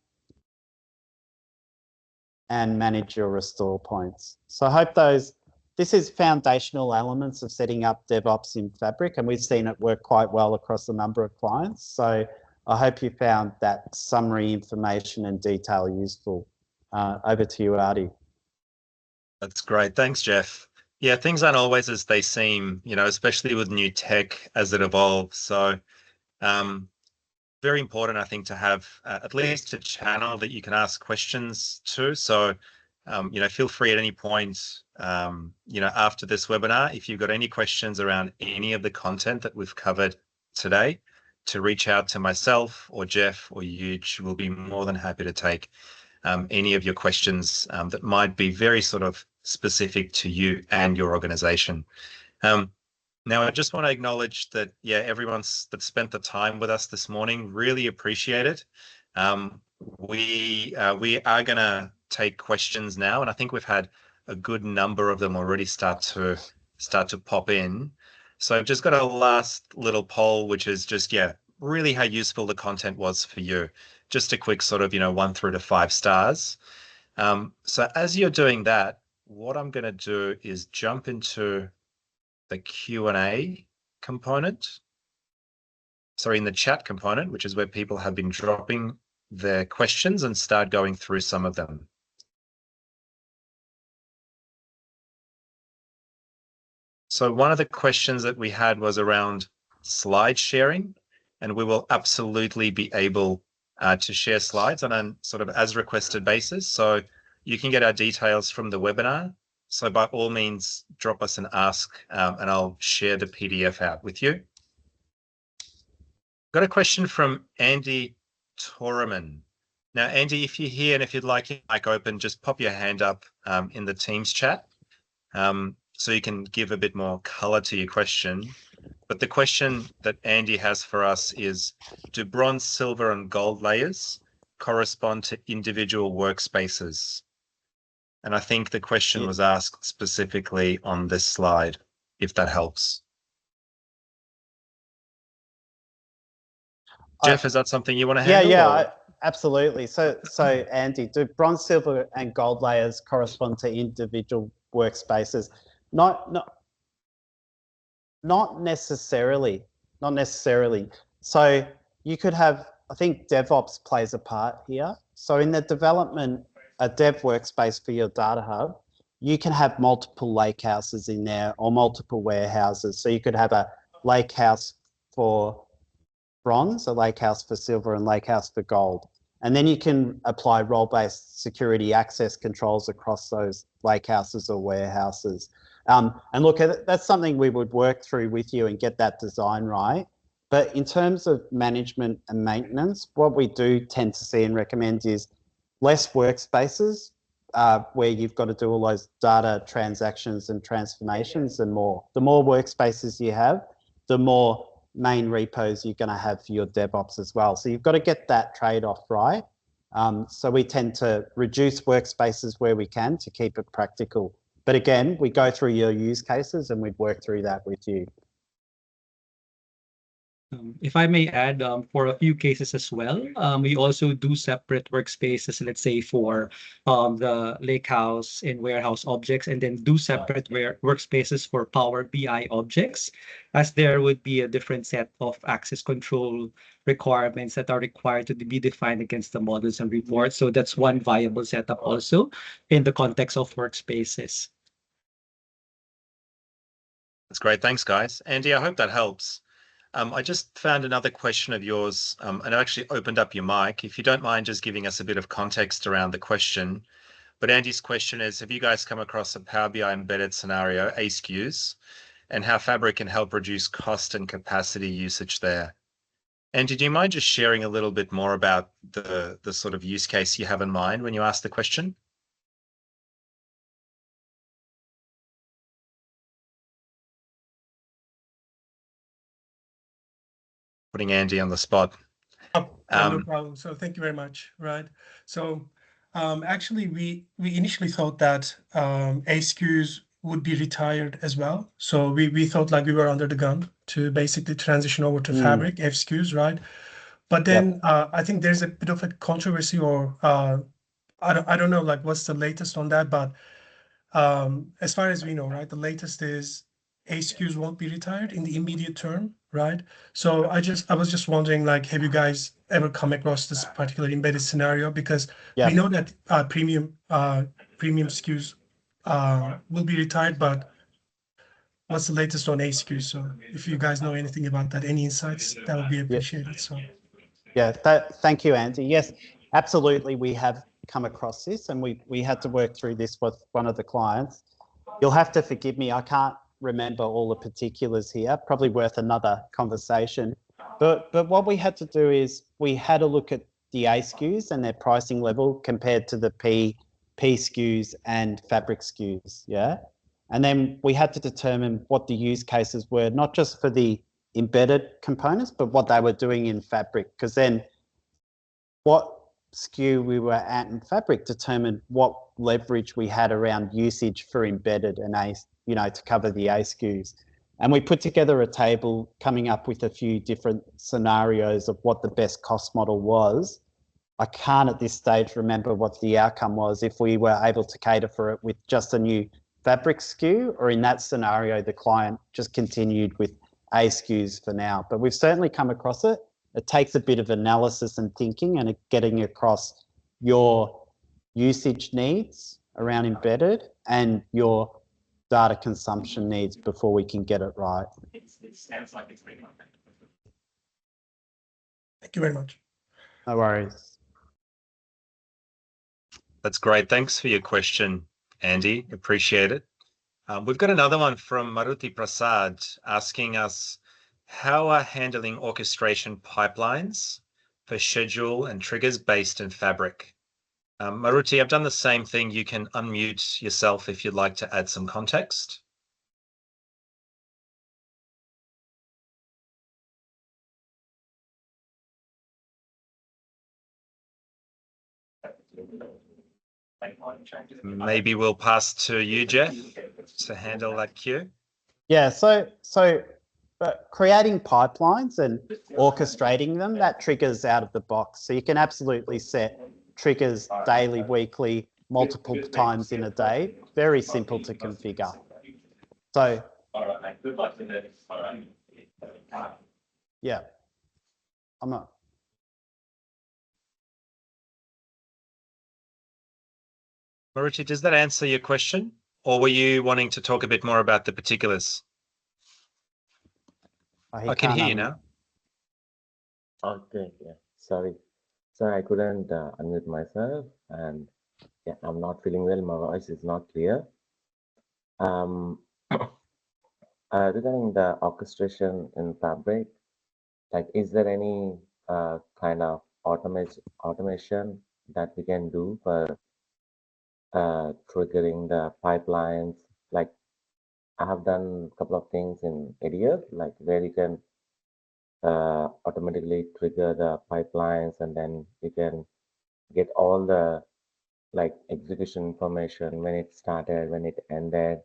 B: and manage your restore points. So I hope this is foundational elements of setting up DevOps in Fabric, and we've seen it work quite well across a number of clients. So I hope you found that summary information and detail useful. Over to you, Artie.
A: That's great. Thanks, Geoff. Yeah, things aren't always as they seem, you know, especially with new tech as it evolves. So very important, I think, to have at least a channel that you can ask questions to. So, you know, feel free at any point, you know, after this webinar, if you've got any questions around any of the content that we've covered today, to reach out to myself or Geoff or Huge. We'll be more than happy to take any of your questions that might be very sort of specific to you and your organization. Now, I just want to acknowledge that, yeah, everyone that spent the time with us this morning, really appreciate it. We are going to take questions now, and I think we've had a good number of them already start to pop in. So I've just got a last little poll, which is just, yeah, really how useful the content was for you. Just a quick sort of, you know, 1 through to 5 stars. So as you're doing that, what I'm going to do is jump into the Q&A component. Sorry, in the chat component, which is where people have been dropping their questions, and start going through some of them. So one of the questions that we had was around slide sharing, and we will absolutely be able to share slides on a sort of as requested basis. So you can get our details from the webinar. So by all means, drop us an ask and I'll share the PDF out with you. Got a question from Andy Toreman. Now, Andy, if you're here and if you'd like your mic open, just pop your hand up in the Teams chat so you can give a bit more color to your question. But the question that Andy has for us is, do bronze, silver, and gold layers correspond to individual workspaces? And I think the question was asked specifically on this slide, if that helps. Geoff, is that something you want to handle?
B: Yeah, absolutely. So Andy, do bronze, silver, and gold layers correspond to individual workspaces? Not necessarily. Not necessarily. So you could have, I think DevOps plays a part here. So in the development, a dev workspace for your data hub, you can have multiple lakehouses in there or multiple warehouses. So you could have a lakehouse for bronze, a lakehouse for silver, and lakehouse for gold. And then you can apply role-based security access controls across those lakehouses or warehouses. And look, that's something we would work through with you and get that design right. But in terms of management and maintenance, what we do tend to see and recommend is less workspaces where you've got to do all those data transactions and transformations and more. The more workspaces you have, the more main repos you're going to have for your DevOps as well. So you've got to get that trade-off right. So we tend to reduce workspaces where we can to keep it practical. But again, we go through your use cases and we'd work through that with you.
C: If I may add, for a few cases as well, we also do separate workspaces, let's say for the Lakehouse and warehouse objects, and then do separate workspaces for Power BI objects, as there would be a different set of access control requirements that are required to be defined against the models and reports. So that's one viable setup also in the context of workspaces.
A: That's great. Thanks, guys. Andy, I hope that helps. I just found another question of yours, and I actually opened up your mic. If you don't mind just giving us a bit of context around the question. But Andy's question is, have you guys come across a Power BI embedded scenario, ASKUs, and how Fabric can help reduce cost and capacity usage there? Andy, do you mind just sharing a little bit more about the sort of use case you have in mind when you ask the question? Putting Andy on the spot.
D: No problem. So thank you very much. Right. So actually, we initially thought that ASKUs would be retired as well. So we thought like we were under the gun to basically transition over to Fabric FSKUs, right? But then I think there's a bit of a controversy, or I don't know like what's the latest on that, but as far as we know, right, the latest is ASKUs won't be retired in the immediate term, right? So I was just wondering, like, have you guys ever come across this particular embedded scenario? Because we know that premium SKUs will be retired, but what's the latest on ASKUs? So if you guys know anything about that, any insights, that would be appreciated. So
B: thank you, Andy. Yes, absolutely. We have come across this, and we had to work through this with one of the clients. You'll have to forgive me, I can't remember all the particulars here, probably worth another conversation. But what we had to do is we had to look at the A SKUs and their pricing level compared to the P SKUs and Fabric SKUs, yeah? And then we had to determine what the use cases were, not just for the embedded components, but what they were doing in Fabric, because then what SKU we were at in Fabric determined what leverage we had around usage for embedded and to cover the A SKUs. And we put together a table coming up with a few different scenarios of what the best cost model was. I can't at this stage remember what the outcome was, if we were able to cater for it with just a new Fabric SKU, or in that scenario, the client just continued with A SKUs for now. But we've certainly come across it. It takes a bit of analysis and thinking and getting across your usage needs around embedded and your data consumption needs before we can get it right.
D: Thank you very much.
B: No worries.
A: That's great. Thanks for your question, Andy. Appreciate it. We've got another one from Maruti Prasad asking us, how are handling orchestration pipelines for schedule and triggers based in Fabric? Maruti, I've done the same thing. You can unmute yourself if you'd like to add some context. Maybe we'll pass to you, Geoff, to handle that queue.
B: Yeah, so creating pipelines and orchestrating them, that triggers out of the box. So you can absolutely set triggers daily, weekly, multiple times in a day. Very simple to configure. So, yeah, I'm not.
A: Maruti, does that answer your question? Or were you wanting to talk a bit more about the particulars? I can hear you now.
E: Okay, yeah, sorry. So I couldn't unmute myself, and yeah, I'm not feeling well. My voice is not clear. Regarding the orchestration in Fabric, like, is there any kind of automation that we can do for triggering the pipelines? Like, I have done a couple of things in ADF, like where you can automatically trigger the pipelines, and then you can get all the like execution information, when it started, when it ended.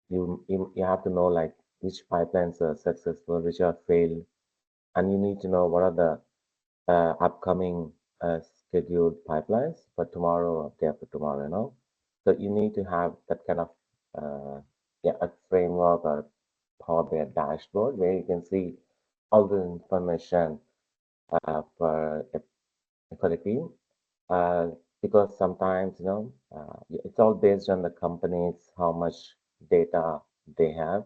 E: You have to know like which pipelines are successful, which are failed, and you need to know what are the upcoming scheduled pipelines for tomorrow or day after tomorrow, you know. So you need to have that kind of a framework or Power BI dashboard where you can see all the information for the team. Because sometimes, you know, it's all based on the companies, how much data they have.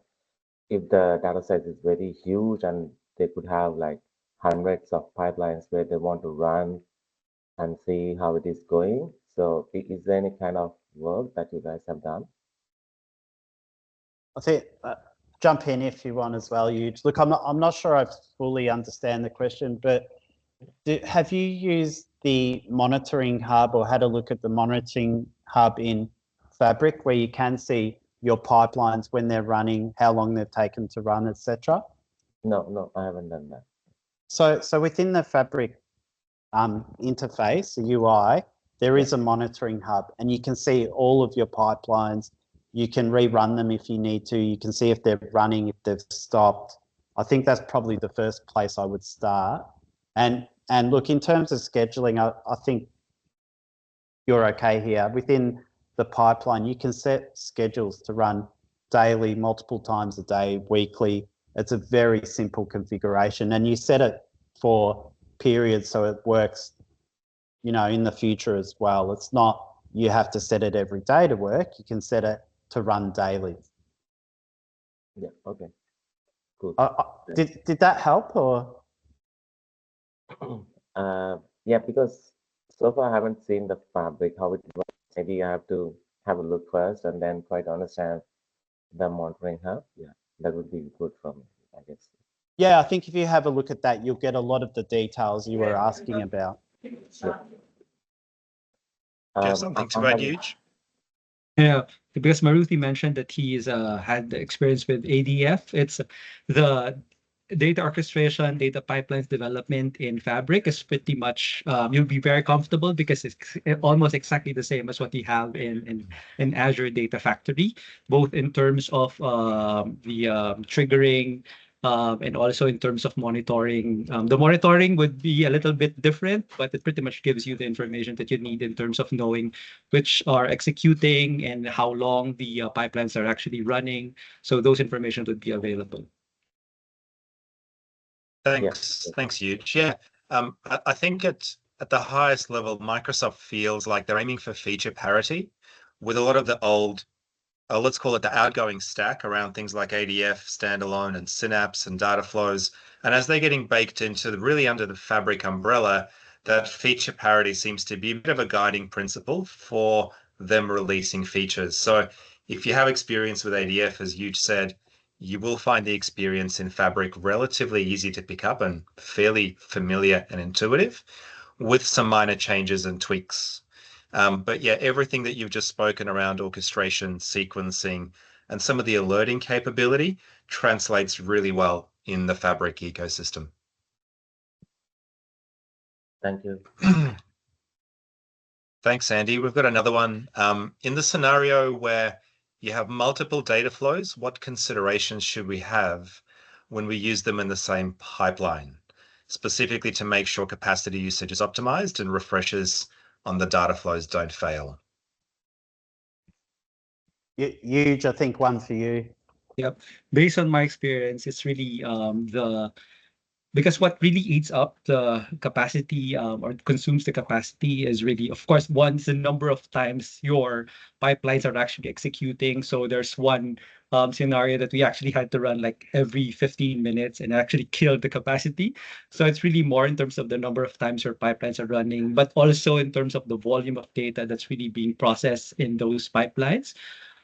E: If the data set is very huge and they could have like hundreds of pipelines where they want to run and see how it is going. So is there any kind of work that you guys have done?
B: I think jump in if you want as well. You look. I'm not sure I fully understand the question, but have you used the monitoring hub or had a look at the monitoring hub in Fabric where you can see your pipelines when they're running, how long they've taken to run, etc.?
E: No, I haven't done that.
B: So within the Fabric interface, the UI, there is a monitoring hub, and you can see all of your pipelines. You can rerun them if you need to. You can see if they're running, if they've stopped. I think that's probably the first place I would start. And look, in terms of scheduling, I think you're okay here. Within the pipeline, you can set schedules to run daily, multiple times a day, weekly. It's a very simple configuration, and you set it for periods so it works, you know, in the future as well. It's not you have to set it every day to work. You can set it to run daily.
E: Yeah. Okay. Cool.
B: Did that help or?
E: Yeah, because so far I haven't seen the Fabric, how it works. Maybe I have to have a look first and then try to understand the monitoring hub. Yeah, that would be good for me, I guess.
B: Yeah, I think if you have a look at that, you'll get a lot of the details you were asking about.
E: Yeah.
A: Do you have something to add, Huge?
C: Yeah, because Maruti mentioned that he's had the experience with ADF. It's the data orchestration, data pipelines development in Fabric is pretty much you'll be very comfortable because it's almost exactly the same as what you have in Azure Data Factory, both in terms of the triggering. And also in terms of monitoring, the monitoring would be a little bit different, but it pretty much gives you the information that you need in terms of knowing which are executing and how long the pipelines are actually running. So those information would be available.
A: Thanks, Huge. Yeah, I think at the highest level, Microsoft feels like they're aiming for feature parity with a lot of the old, let's call it the outgoing stack around things like ADF, standalone, and Synapse and data flows. And as they're getting baked into really under the Fabric umbrella, that feature parity seems to be a bit of a guiding principle for them releasing features. So if you have experience with ADF, as Huge said, you will find the experience in Fabric relatively easy to pick up and fairly familiar and intuitive, with some minor changes and tweaks. But yeah, everything that you've just spoken around orchestration, sequencing, and some of the alerting capability translates really well in the Fabric ecosystem.
E: Thank you.
A: Thanks, Andy. We've got another one. In the scenario where you have multiple data flows, what considerations should we have when we use them in the same pipeline, specifically to make sure capacity usage is optimized and refreshes on the data flows don't fail?
B: Huge, I think one for you.
C: Yep. Based on my experience, it's really because what really eats up the capacity or consumes the capacity is really, of course, once the number of times your pipelines are actually executing. So there's one scenario that we actually had to run like every 15 minutes and actually killed the capacity. So it's really more in terms of the number of times your pipelines are running, but also in terms of the volume of data that's really being processed in those pipelines.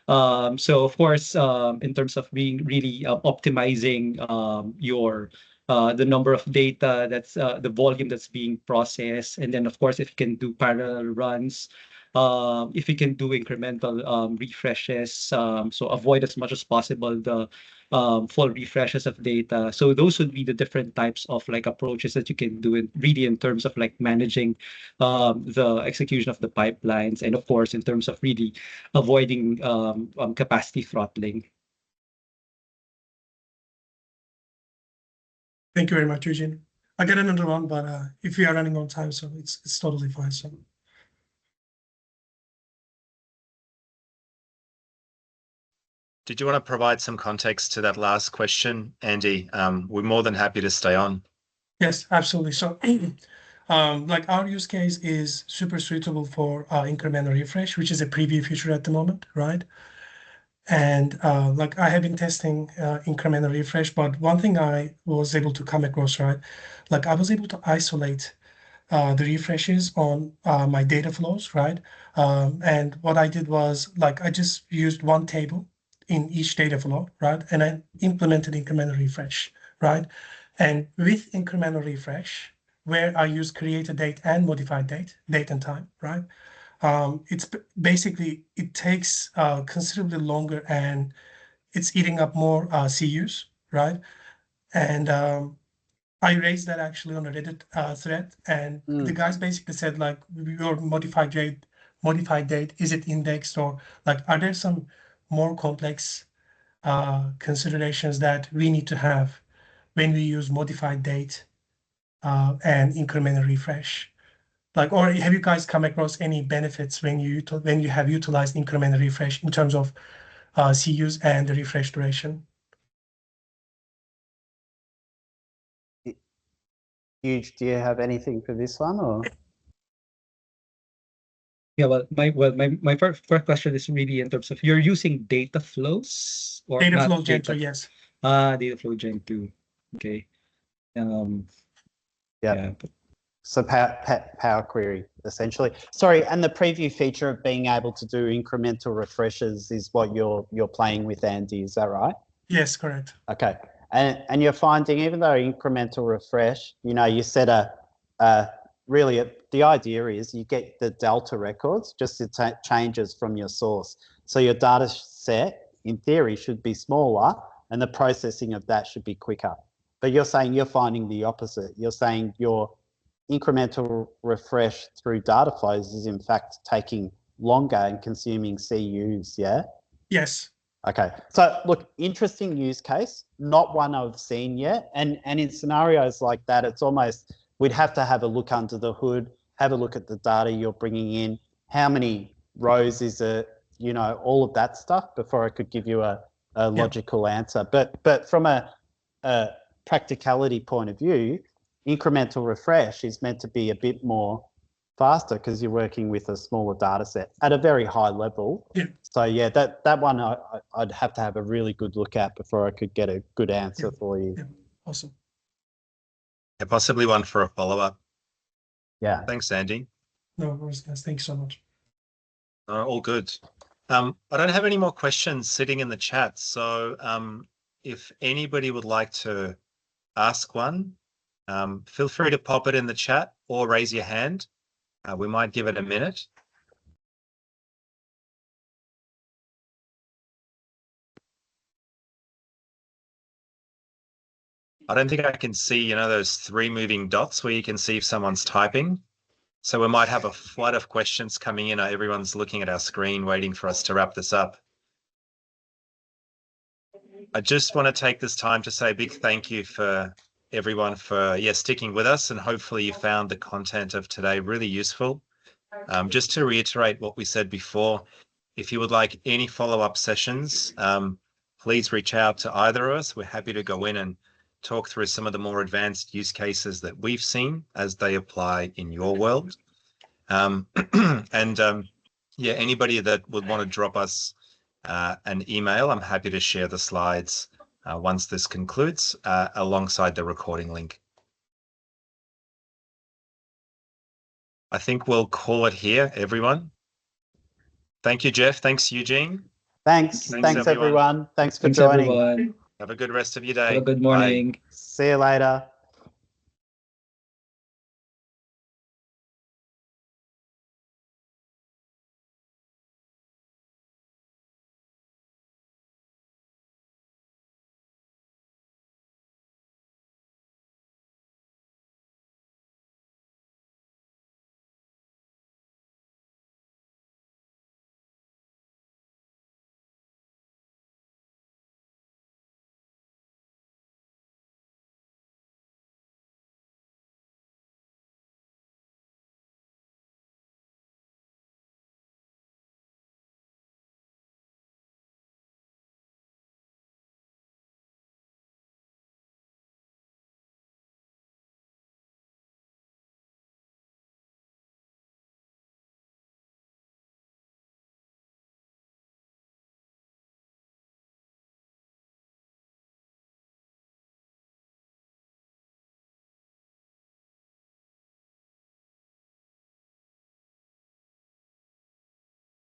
C: So of course, in terms of being really optimizing your the number of data that's the volume that's being processed, and then of course if you can do parallel runs, if you can do incremental refreshes, so avoid as much as possible the full refreshes of data. So those would be the different types of like approaches that you can do in really in terms of like managing the execution of the pipelines, and of course in terms of really avoiding capacity throttling.
D: Thank you very much, Eugene. I got another one, but if we are running on time, so it's totally fine. So
A: Did you want to provide some context to that last question, Andy? We're more than happy to stay on.
D: yes, absolutely. So like our use case is super suitable for incremental refresh, which is a preview feature at the moment, right? And like I have been testing incremental refresh, but one thing I was able to come across, right? Like I was able to isolate the refreshes on my data flows, right? And what I did was like I just used one table in each data flow, right? And I implemented incremental refresh, right? And with incremental refresh, where I use created date and modified date and time, right? It's basically, it takes considerably longer and it's eating up more CUs, right? And I raised that actually on a Reddit thread, and the guys basically said like, your modified date, is it indexed, or like, are there some more complex considerations that we need to have when we use modified date and incremental refresh? Like, or have you guys come across any benefits when you have utilized incremental refresh in terms of CUs and the refresh duration?
B: Huge, do you have anything for this one, or?
C: Yeah, my first question is really in terms of you're using data flows or
D: Data
C: not
D: flow Gen 2,
C: data.
D: yes.
C: Data flow Gen 2. Okay. Yeah.
B: So Power Query, essentially. Sorry, and the preview feature of being able to do incremental refreshes is what you're playing with, Andy, is that right?
D: Yes, correct.
B: Okay. And you're finding, even though incremental refresh, you know, you set really the idea is you get the delta records, just the changes from your source. So your data set, in theory, should be smaller and the processing of that should be quicker. But you're saying you're finding the opposite. You're saying your incremental refresh through data flows is in fact taking longer and consuming CUs, yeah?
D: Yes.
B: Okay, so look, interesting use case, not one I've seen yet. And in scenarios like that, it's almost, we'd have to have a look under the hood, have a look at the data you're bringing in, how many rows is it, you know, all of that stuff before I could give you a logical answer. But from a practicality point of view, incremental refresh is meant to be a bit more faster because you're working with a smaller data set at a very high level.
D: Yeah.
B: So yeah, that one I'd have to have a really good look at before I could get a good answer for you.
D: Yeah. Awesome.
A: Yeah, possibly one for a follow-up.
B: Yeah.
A: Thanks, Andy.
D: No worries, guys. Thank you so much.
A: All good. I don't have any more questions sitting in the chat. So if anybody would like to ask one, feel free to pop it in the chat or raise your hand. We might give it a minute. I don't think I can see, you know, those 3 moving dots where you can see if someone's typing. So we might have a flood of questions coming in. Everyone's looking at our screen, waiting for us to wrap this up. I just want to take this time to say a big thank you for everyone for sticking with us, and hopefully you found the content of today really useful. Just to reiterate what we said before, if you would like any follow-up sessions, please reach out to either of us. We're happy to go in and talk through some of the more advanced use cases that we've seen as they apply in your world. Anybody that would want to drop us an email, I'm happy to share the slides once this concludes alongside the recording link. I think we'll call it here, everyone. Thank you, Geoff. Thanks, Eugene.
B: Thanks everyone. Thanks for
C: Thanks,
B: joining.
C: everyone.
A: Have a good rest of your day.
C: Have a good
A: Bye.
C: morning.
B: See you later.